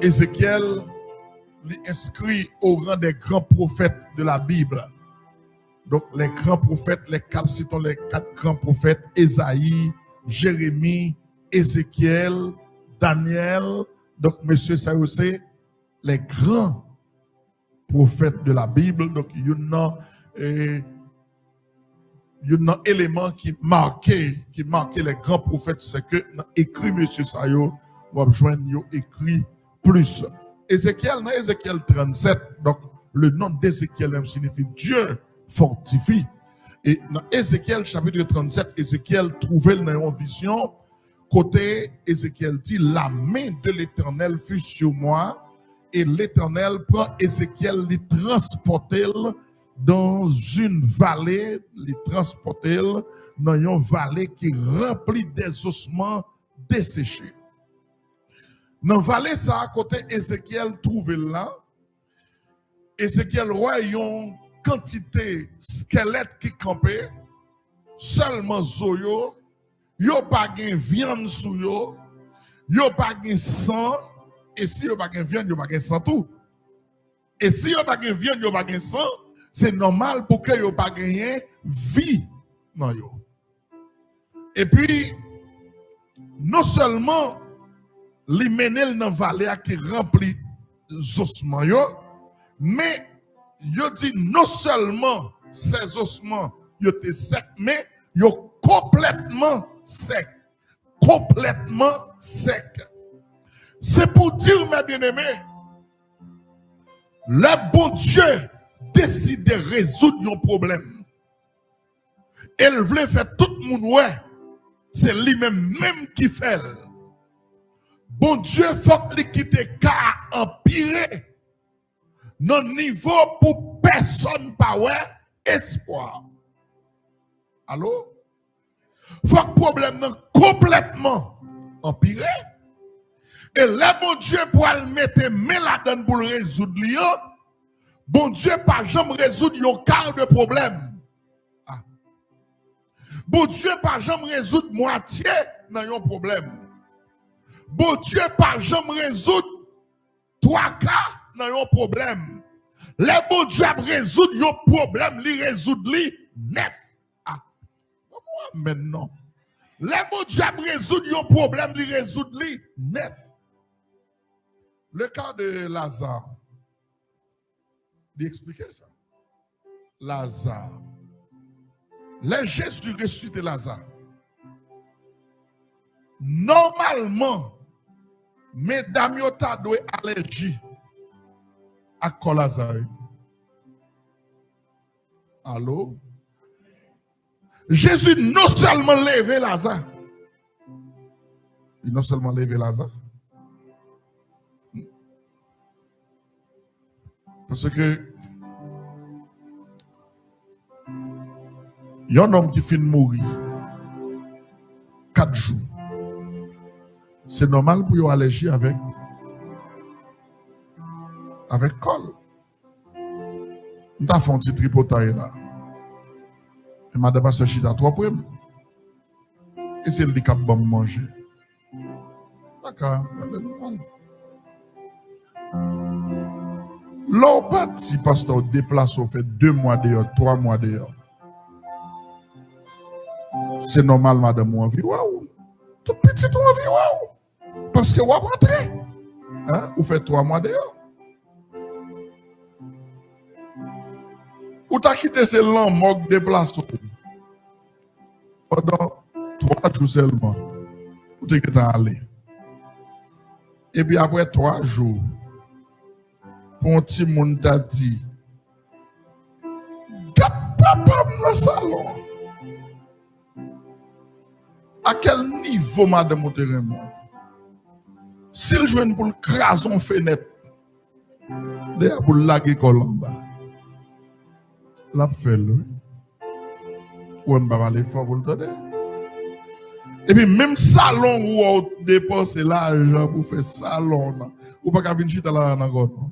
Ézéchiel est inscrit au rang des grands prophètes de la Bible. Donc les grands prophètes, les 4 grands prophètes, Ésaïe, Jérémie, Ézéchiel, Daniel. Donc monsieur, ça c'est les grands prophètes de la Bible. Donc il y a un élément qui marquait les grands prophètes, c'est que dans écrit monsieur Sayo, on va joindre écrit plus. Ézéchiel, dans Ézéchiel 37, donc le nom d'Ézéchiel signifie Dieu fortifie. Et dans Ézéchiel chapitre 37, Ézéchiel trouvait dans une vision, côté Ézéchiel dit, la main de l'Éternel fut sur moi, et l'Éternel prend Ézéchiel, les transporter dans une vallée, les transporter dans une vallée qui remplit des ossements desséchés. Dans la vallée, ça à côté Ézéchiel trouvé là, Ézéchiel voit une quantité squelette qui campait, seulement zoyo, yo pas de viande sous yo, yo pas de sang, et si yo pas de viande, yo pas de sang tout. Et si yo pas de viande, yo pas de sang, c'est normal pour que yo pas gagné vie non yo. Et puis non seulement li menel dans vallée qui remplit ossements yo, mais yo dit non seulement ces ossements yo te sec, mais yo complètement sec. Complètement sec. C'est pour dire, mes bien-aimés, le bon Dieu décide de résoudre nos problèmes. Elle voulait faire tout le monde, ouais, c'est lui-même qui fait. Bon Dieu, faut qu'il quitte qu'à empirer nos niveaux pour personne pas ouais espoir. Allô? Faut que le problème soit complètement empiré. Et là, bon Dieu, pour le mettre mais là-dedans pour le résoudre, bon Dieu, pas jamais résoudre un quart de problème. Ah. Bon Dieu, pas jamais résoudre moitié dans un problème. Bon Dieu, pas jamais résoudre trois quarts dans un problème. Les bon Dieu résoudre un problème, il résoudre net. Ah. Maintenant. Les bon Dieu résoudre un problème, il résoudre net. Le cas de Lazare, il expliquait ça. Lazare. Les Jésus ressuscité Lazare. Normalement, mesdames, vous avez allergie à quoi Lazare? Allô? Jésus non seulement levé Lazare, il non seulement levé Lazare, parce que il y a un homme qui finit de mourir 4 jours. C'est normal pour vous allergie avec col. Nous avons fait un petit tripotaille là. Et madame a se chita 3 près. Et c'est le qui a bon manger. D'accord. L'on parti, pasteur, déplace, on fait 2 mois dehors, 3 mois dehors. C'est normal, madame, ou envie, waouh. Tout petit, ou envie, waouh. Parce que vous rentrez. Hein? Vous faites 3 mois dehors. Ou t'as quitté ce lent, moque déplace. Pendant 3 jours seulement. Vous t'es allé. Et puis après 3 jours, pour un petit monde t'a dit, papa dans le salon. À quel niveau, madame Monterremo? S'il joue pour le crason fenêtre, d'ailleurs pour laguer Colomba, la fait le. Ou on va aller fort pour le donner. Et puis même salon où on dépense l'argent pour faire salon, ou pas qu'à venir chita là encore.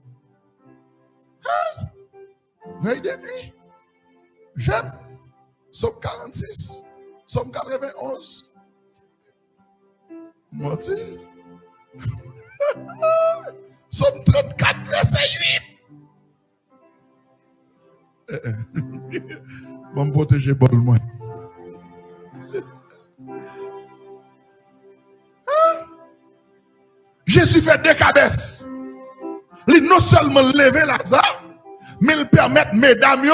Veille de nuit, jeune, somme 46, somme 91. Menti. Somme 34, verset 8. Bon, me protéger bol moi. Jésus fait 2 cabesses. Il non seulement lever Lazare, mais il permet mesdames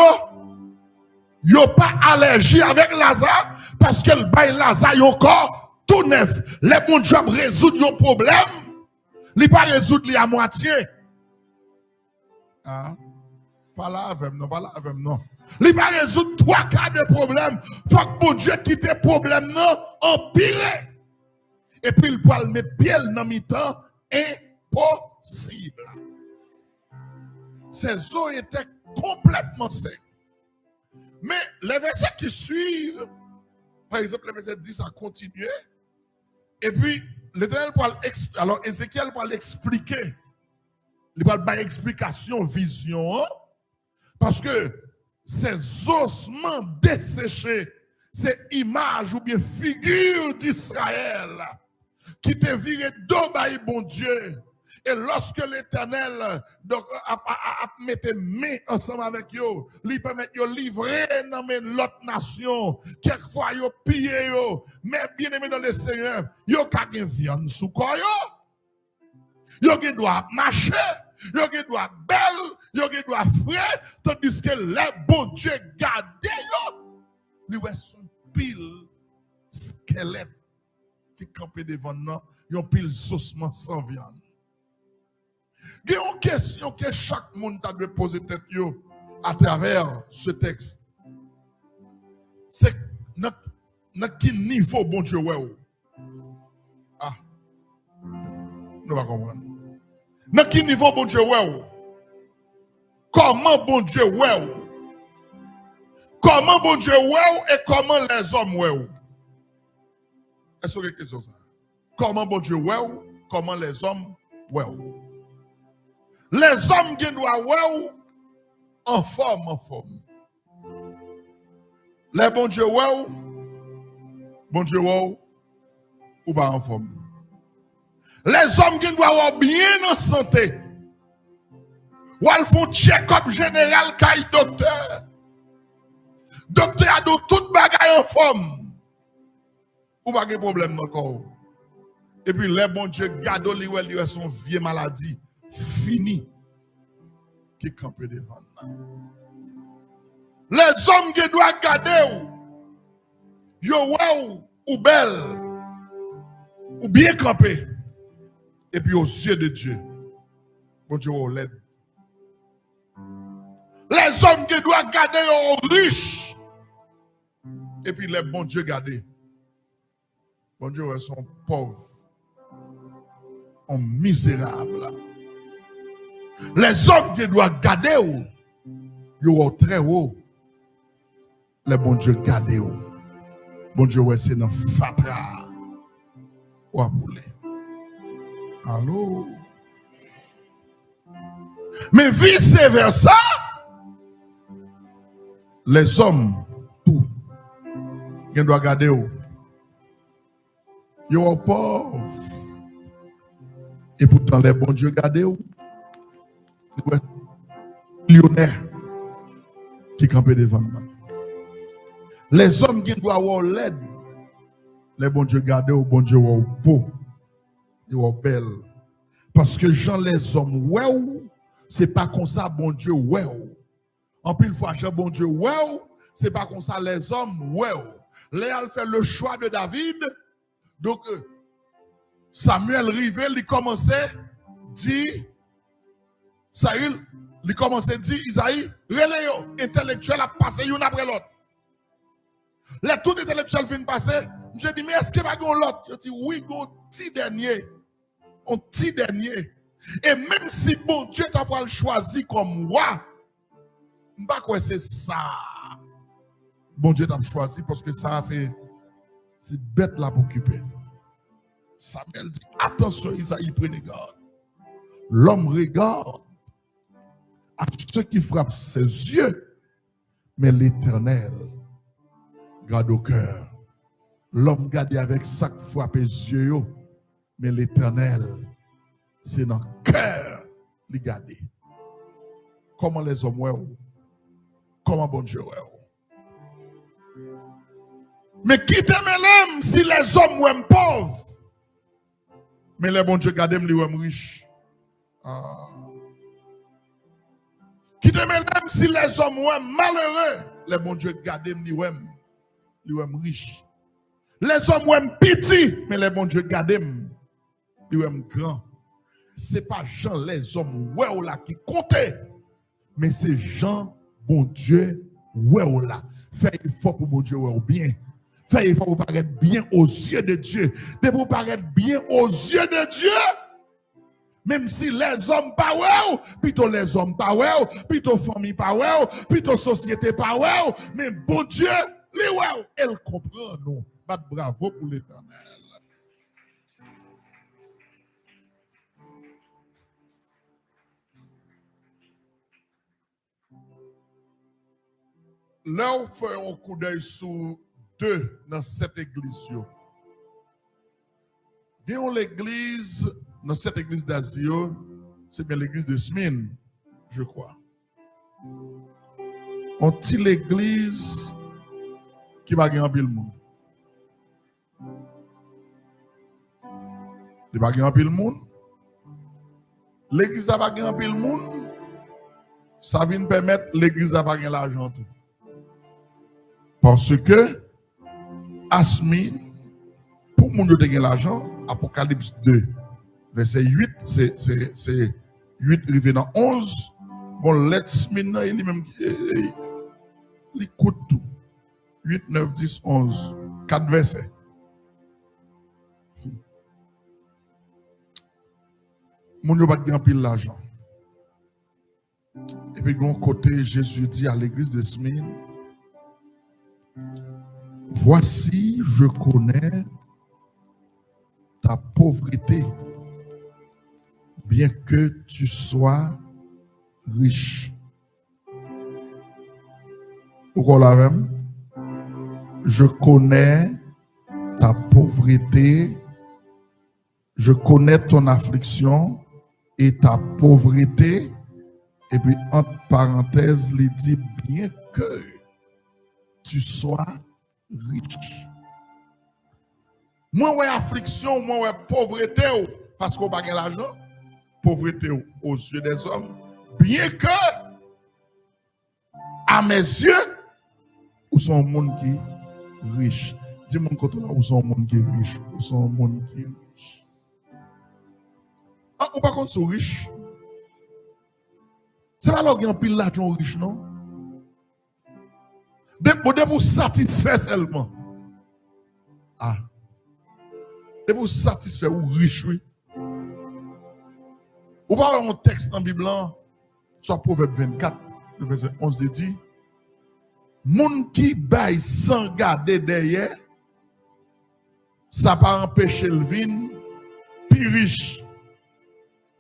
yo pas allergie avec Lazare parce que le bail Lazare yo corps tout neuf. Les bons Dieu résoudre un problème, il pas résoudre à moitié. Ah, pas là avec non, pas là avec non. Il pas résoudre 3 cas de problème. Faut que bon Dieu quitte le problème non empiré. Et puis il peut le mettre pied dans mi-temps impossible. Ses eaux étaient complètement secs. Mais les versets qui suivent, par exemple, le verset 10 a continué. Et puis, l'Éternel parle, alors Ézéchiel parle expliquer. Il parle par explication, vision. Parce que ces ossements desséchés, ces images ou bien figures d'Israël qui te virent d'eau, bon Dieu. Et lorsque l'Éternel a mis main ensemble avec eux, il permet de livrer dans l'autre nation. Quelquefois, ils pillent. Mais bien aimé dans le Seigneur, ils ont une viande sous corps. Ils ont doit marcher. Ils ont doit belle. Ils ont doit frais. Tandis que les bons Dieu gardent, ils sont pile squelette qui campent devant nous. Ils ont pile ossements sans viande. Il y a une question que chaque monde a de poser tête à travers ce texte. C'est notre quel niveau bon Dieu ouais. Ah. Nous va comprendre. Dans quel niveau bon Dieu ouais. Comment bon Dieu ouais. Comment bon Dieu ouais et comment les hommes ouais? Est-ce que c'est question ça? Comment bon Dieu ouais? Comment les hommes ouais? Les hommes qui doivent ouais en forme. Les bon Dieu ouais ou pas en forme. Les hommes qui doivent avoir bien en santé. Ou ils font check-up général caille docteur. Docteur a tout bagaille en forme. Ou pas de problème encore. Et puis les bon Dieu garde lui son vieux maladie fini qui campe devant nous. Les hommes qui doivent garder yo ou belle ou bien camper. Et puis aux yeux de Dieu, bon Dieu l'aide. Les hommes qui doivent garder aux riches. Et puis les bons Dieu garder. Bon Dieu sont pauvres. Sont misérables. Les hommes qui doivent garder ils sont très haut. Les bons Dieu garder. Bon Dieu c'est dans fatra. Ou à bouler. Allô? Mais vice versa, les hommes, tout, ils doivent garder. Ils sont pauvres. Et pourtant, les bons dieux gardent. Ils sont millionnaires qui campent devant nous. Les hommes qui doivent avoir l'aide, les bons dieux gardent, les bons dieux sont beaux. Ils sont belles. Parce que Jean, les hommes, c'est pas comme ça, bon Dieu, En pile fois, bon Dieu, c'est pas comme ça, les hommes, Léa fait le choix de David. Donc, Samuel rivé, il commençait dit, Saül, il commençait dit, Isaïe, reléo, intellectuel a passé une après l'autre. Les tout intellectuels viennent passer. Je dis, mais est-ce qu'il va y avoir l'autre? Je dis, oui, un petit dernier. Un petit dernier. Et même si bon Dieu t'a pas choisi comme moi, je ne sais pas quoi c'est ça. Bon Dieu t'a choisi parce que ça, c'est bête là pour occuper. Samuel dit, attention Isaïe, prenez garde. L'homme regarde à ceux qui frappent ses yeux, mais l'Éternel garde au cœur. L'homme garde avec ça qui frappe les yeux, mais l'Éternel, c'est dans le cœur les garder. Comment les hommes ouais, comment bon Dieu ouais. Mais qui t'aime l'homme si les hommes ouais pauvres? Mais les bon Dieu gardent les hommes riches. Qui t'aime l'homme si les hommes ouais malheureux? Les bon Dieu gardent les hommes riches. Les hommes ouais petits, mais les bon Dieu gardent les hommes grands. C'est pas Jean les hommes ouais là qui comptaient, mais c'est Jean bon Dieu ouais là. Fais effort pour bon Dieu ouais bien. Fais effort pour paraître bien aux yeux de Dieu. De pour paraître bien aux yeux de Dieu. Même si les hommes pas ouais, plutôt les hommes pas ouais, plutôt famille pas ouais, plutôt société pas ouais, mais bon Dieu, les ouais, elle comprend nous. Bravo pour l'Éternel. Là, on fait un coup d'œil sur deux dans cette église. Dans l'église, dans cette église d'Asie, c'est bien l'église de Smyrne, je crois. On tire l'église qui va gagner un peu le monde. Il va gagner un peu le monde. L'église va gagner un peu le monde. Ça vient permettre l'église à gagner l'argent tout. Parce que Asmine, pour mon de gagner l'argent, Apocalypse 2, verset 8, c'est 8 arrivé dans 11. Bon, let's maintenant, il même il coûte tout. 8, 9, 10, 11. 4 versets. Mon ne va pas gagner pile l'argent. Et puis, de mon côté, Jésus dit à l'église de Smyrne, Voici, je connais ta pauvreté, bien que tu sois riche. Pourquoi la même? Je connais ta pauvreté, je connais ton affliction et ta pauvreté. Et puis, entre parenthèses, il dit bien que tu sois riche. Moi, ouais, affliction, moi, ouais, pauvreté, parce qu'on n'a pas l'argent, pauvreté aux yeux des hommes, bien que, à mes yeux, où sont les gens qui sont riches. Dis-moi quand là, où sont les gens qui sont riches? Où sont les gens qui sont riches? Ah, ou par contre, sont riches. C'est pas là qu'il y a un pile l'argent riche, non? De vous satisfaire seulement. Ah. De vous satisfaire ou riche, oui. Ou pas un texte dans la Bible, soit Proverbe 24, le verset 11 dit, moun qui baille sans garder derrière, ça pas empêcher le vin, plus riche.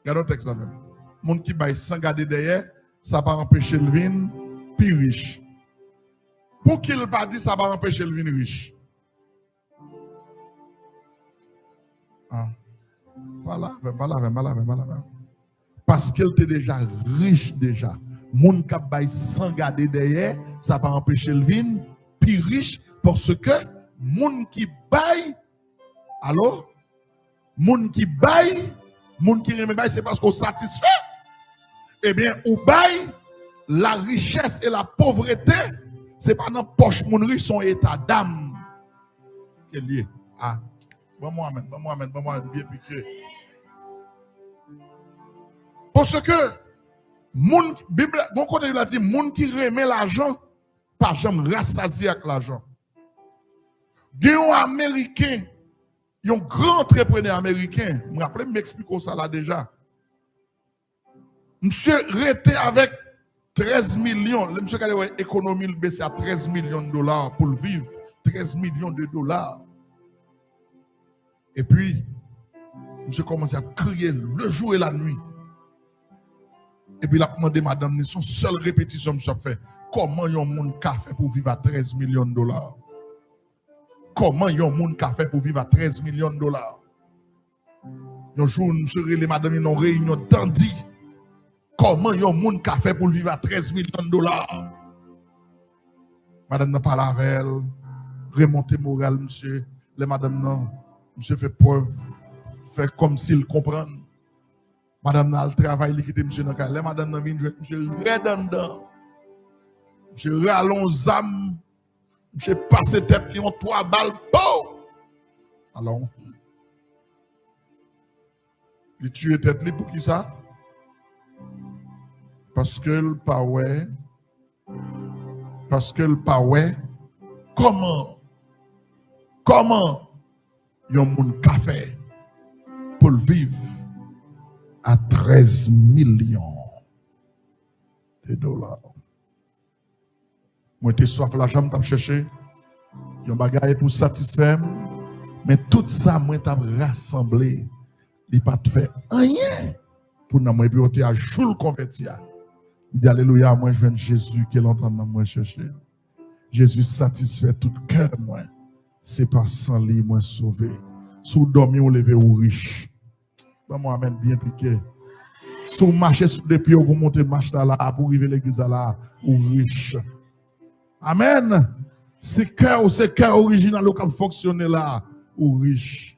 Regardez le texte là même. Moun qui baille sans garder derrière, ça pas empêcher le vin, plus riche. Pour qu'il pas dit ça va empêcher le vin riche. Ah. Voilà. Parce qu'elle était déjà riche déjà. Moun qui baille sans garder derrière, ça va empêcher le vin, plus riche, parce que moun qui baille, alors, moun qui baille, moun qui remet baille, c'est parce qu'on satisfait. Eh bien, ou baille, la richesse et la pauvreté, c'est pas dans la poche moun riche, son état d'âme. Qui est lié. Ah, bon moi, bien piqué. Parce que, moun, Bible, bon côté il a dit, moun qui remet l'argent, pas jamais rassasié avec l'argent. Gen Américain, un grand entrepreneur américain, je me rappelle, m'explique ça là déjà. Monsieur resté avec 13 millions, le monsieur qui a l'économie baissé à 13 millions de dollars pour le vivre, 13 millions de dollars. Et puis, monsieur commence à crier le jour et la nuit. Et puis, il a demandé madame, son seule répétition, monsieur a fait, comment yon moun ka fait pour vivre à 13 millions de dollars? Comment yon moun ka fait pour vivre à 13 millions de dollars? Un jour, monsieur les madame, ils ont réunion tandis. Comment yon moun ka fait pour vivre à 13 millions de dollars? Madame n'a pas la elle, remonter moral, monsieur. Les madame non, monsieur fait preuve, fait comme s'il comprend. Madame n'a le travail, liquide monsieur dans le les madame n'a vient monsieur redondant. Monsieur rallon zam, monsieur passe tête, ils ont 3 balles, bon! Alors, il tue tête li pour qui ça? Parce que le pas ouais. Parce que le pas ouais. Comment yon moun ka fait pour le vivre à 13 millions de dollars? Moi, j'étais soif la jambe, t'as cherché. Yon bagaille pour satisfaire. Mais tout ça, moi, t'as rassemblé. Il pas fait rien pour nous. Et puis, on a jour converti. Il dit alléluia, moi, je viens de Jésus qui l'entend dans moi chercher. Jésus satisfait tout cœur, moi. C'est pas sans lui, moi, sauvé. Sous dormi, on levé ou riche. Moi, amène bien piqué. Sous marcher sous des pieds, vous montez marche là, pour arriver à l'église là, ou riche. Amen. C'est cœur original qui fonctionne là, ou riche.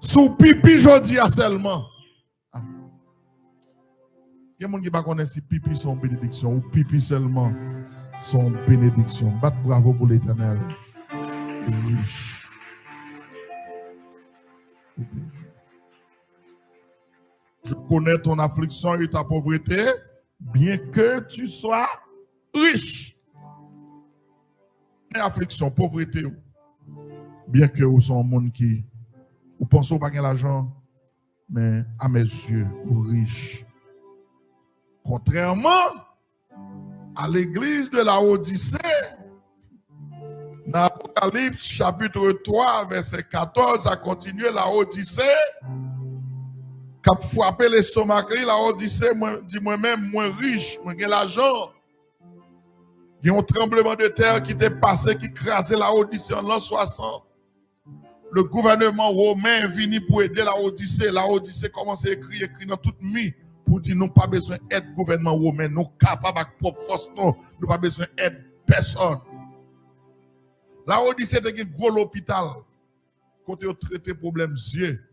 Sous pipi, je dis seulement. Il y a des gens qui ne connaissent pas si pipi sont bénédiction ou pipi seulement sont bénédiction. Bat bravo pour l'Éternel. Riche. Je connais ton affliction et ta pauvreté, bien que tu sois riche. Affliction, pauvreté, bien que vous soyez un monde qui, vous pensez pas gagner l'argent, mais à mes yeux, vous riche. Contrairement à l'église de la Odyssée, dans Apocalypse chapitre 3, verset 14, à continuer la Odyssée, quand frappé les Somakri, la Odyssée, dit moi-même, moins riche, moi j'ai l'argent. Il y a un tremblement de terre qui était passé, qui crasait la Odyssée en l'an 60. Le gouvernement romain est venu pour aider la Odyssée. La Odyssée commence à écrire dans toute nuit pour dire nous pas besoin d'aide gouvernement romain, nous capables avec propre force, nous pas besoin d'aide personne. La Odyssée était un gros hôpital, côté on traité problème yeux.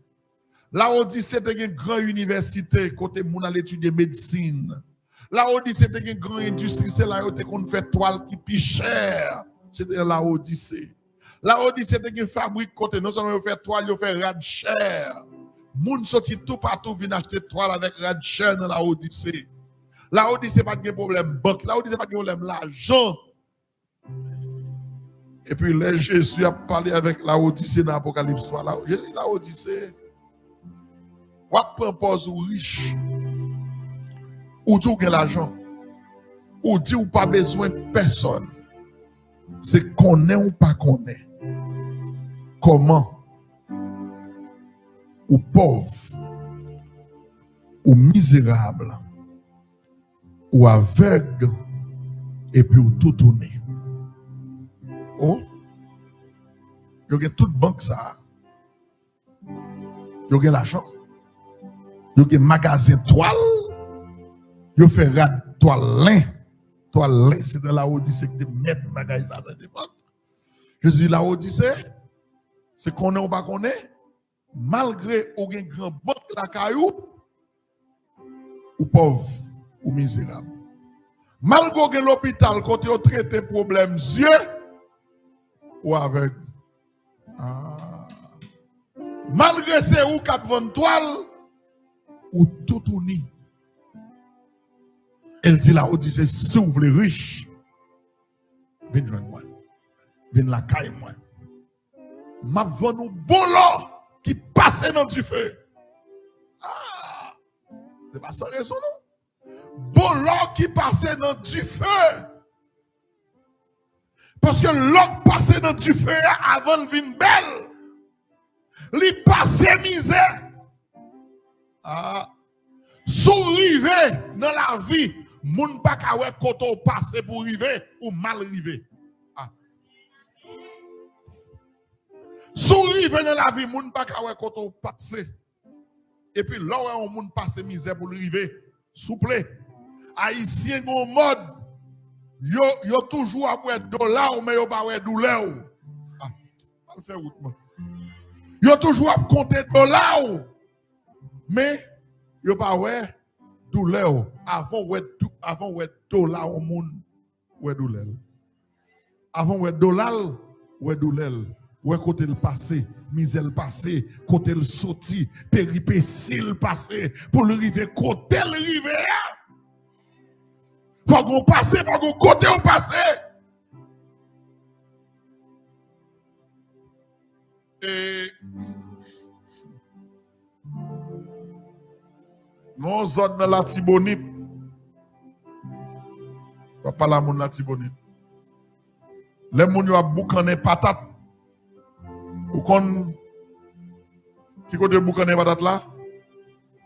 La Odyssée était une grande université, côté on allait étudier médecine. La Odyssée était une grande industrie, c'est là où on fait toile qui plus cher. C'était la Odyssée. La Odyssée était une fabrique côté non seulement on fait toile, on fait rad cher. Moun sorti tout partout vient acheter toile avec rad cher dans la Odyssée. La Odyssée pas de problème banque, la Odyssée pas de problème l'argent. Et puis là, Jésus a parlé avec la Odyssée dans l'Apocalypse 3. La Odyssée, ou prend pause ou riche, ou dit ou gagne l'argent, ou dit ou pas besoin de personne. C'est qu'on est ou pas qu'on est. Comment? Ou pauvre, ou misérable, ou aveugle, et puis ou tout tourné. Oh, il y a toute banque ça. Il y a l'argent. Il y a magasin toile. Il y a fait rad toile. Toile, c'était la Odyssée qui met magasin à cette époque. Je dis la Odyssée, c'est qu'on est ou pas qu'on est. Malgré ou une grande banque la caillou, ou pauvre, ou misérable. Malgré l'hôpital, quand on traite problème yeux, ou aveugle. Ah. Malgré ces ou cap vend toile, ou tout uni. Elle dit la Odyssée, si vous voulez riche, venez joindre moi. Venez la caille moi. M'a vend nous bon lot qui passe dans du feu. Ah. C'est pas sans raison non. Bon lot qui passe dans du feu. Parce que l'autre passe dans du feu avant de venir belle. Li passe misère. Ah. Sourivé dans la vie. Moun pa ka wè koto passe pour river ou mal river. Ah. Sourivé dans la vie. Moun pa ka wè koto passe. Et puis là où on moun passe misère pour river. Souple. Haïtien gon mode. Yo toujours après dollar mais yo pas ouais douleur. Ah, mal fait route moi. Yo toujours à compter dollar mais yo pas ouais douleur avant ouais dollar au monde ouais douleur. Avant ouais dollar ouais douleur. Ouais côté le passé, misère le passé, côté le sorti, péripétie le passé pour le river côté le river. Faut qu'on passe, faut qu'on côté au passé. Et non, zone dans la Tibonite. Papa la moun la Tibonite. Les moun yo a boucané patate. Ou kon qui côté boucané patate là?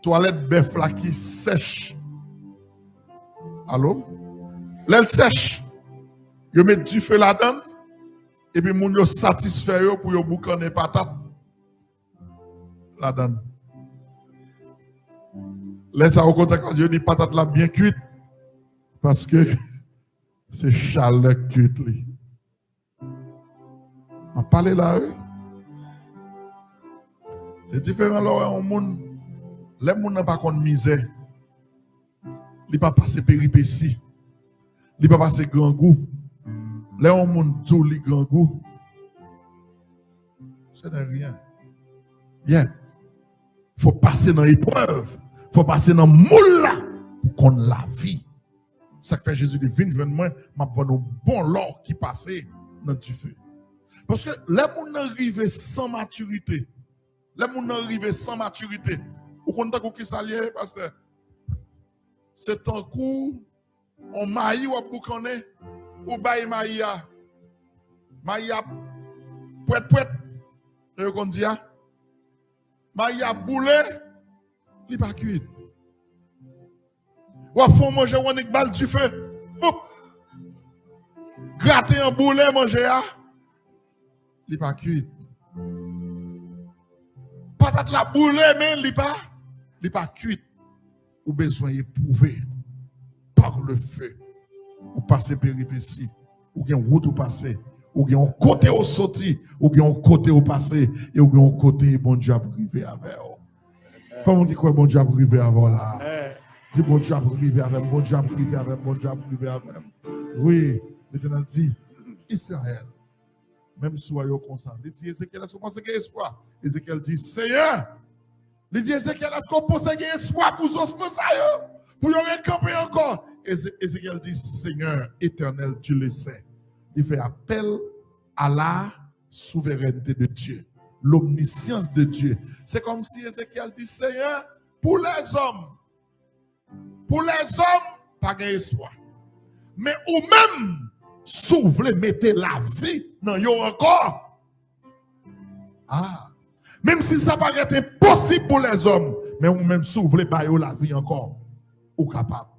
Toilette bœuf là qui sèche. Allô? L'elle sèche. Yo met du feu là-dedans. Et puis moun yo satisfait yo pour yo boucaner patate. Là-dedans. Laisse ça au contact quand je dis patate là bien cuite. Parce que c'est chaleur cuite li. On parle là. C'est différent là on moun. Les moun n'a pas contre misère. Il pas passer péripétie. Il pas passer grand goût. Les on moun tout li grand goût. Ce n'est rien. Bien. Faut passer dans l'épreuve. Faut passer dans moule là pour qu'on la vie. Ça que fait Jésus dit viens joindre moi, m'a prendre un bon l'or qui passait dans du feu. Parce que les moun arrivent sans maturité. Les moun arrivent sans maturité. Ou qu'on t'a qui s'allier pasteur. C'est un coup On maï ou boucané, ou bail maïa. Maïa, pouet, je qu'on dit, maïa boulé, il pas cuit. Ou à fond manger, on est balle du feu. Gratter un boulet, manger, il pas cuit. Patate la boulet, mais il pas cuit. Ou besoin d'éprouver par le feu. Ou passer péripéties, ou bien route ou passer, ou bien côté au sorti, ou bien côté au passé, et ou bien côté bon Dieu a privé avec. Comment on dit quoi bon Dieu a privé avant là? Dis bon Dieu a privé avec, bon Dieu a privé avec, bon Dieu a privé avec. Oui, l'Éternel dit, Israël, même si vous comme ça, il dit Ézéchiel, est-ce que vous pensez qu'il y a espoir? Ézéchiel dit, Seigneur, il dit Ézéchiel, est-ce que vous pensez qu'il y a espoir pour os pour y recamper encore? Ézéchiel dit, Seigneur, éternel, tu le sais. Il fait appel à la souveraineté de Dieu, l'omniscience de Dieu. C'est comme si Ézéchiel dit, Seigneur, pour les hommes, pas d'espoir. Mais ou même, si vous voulez mettre la vie dans yo encore, même si ça paraît impossible pour les hommes, mais ou même si vous voulez bailler la vie encore, ou capable.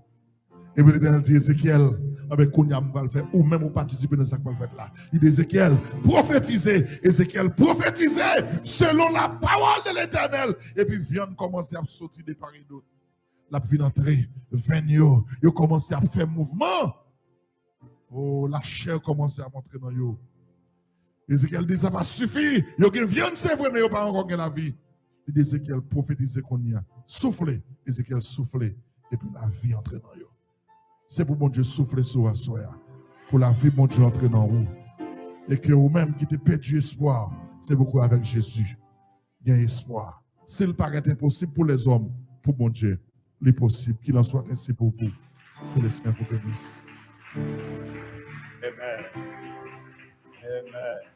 Et puis l'Éternel dit, Ézéchiel, avec Kounyam va le faire, ou même vous participez dans ce qu'on va faire là. Il dit, Ézéchiel, prophétisez, selon la parole de l'Éternel. Et puis viande commencer à sortir des paris d'autres. La vie d'entrée, venir, yo commence à faire mouvement. Oh, la chair commence à montrer dans yo. Ézéchiel dit, ça va suffire. Yo gen viande, c'est vrai, mais yo pas encore la vie. Il dit, Ézéchiel, prophétisez qu'on y a. Soufflez, Ézéchiel, soufflez. Et puis la vie entre dans yo. C'est pour mon Dieu souffler sur soi. Pour la vie, mon Dieu entre dans vous. Et que vous-même qui te perdu espoir, c'est beaucoup avec Jésus. Il y a espoir. S'il paraît impossible pour les hommes, pour mon Dieu, il est possible qu'il en soit ainsi pour vous. Que le Seigneur vous bénisse. Amen. Amen.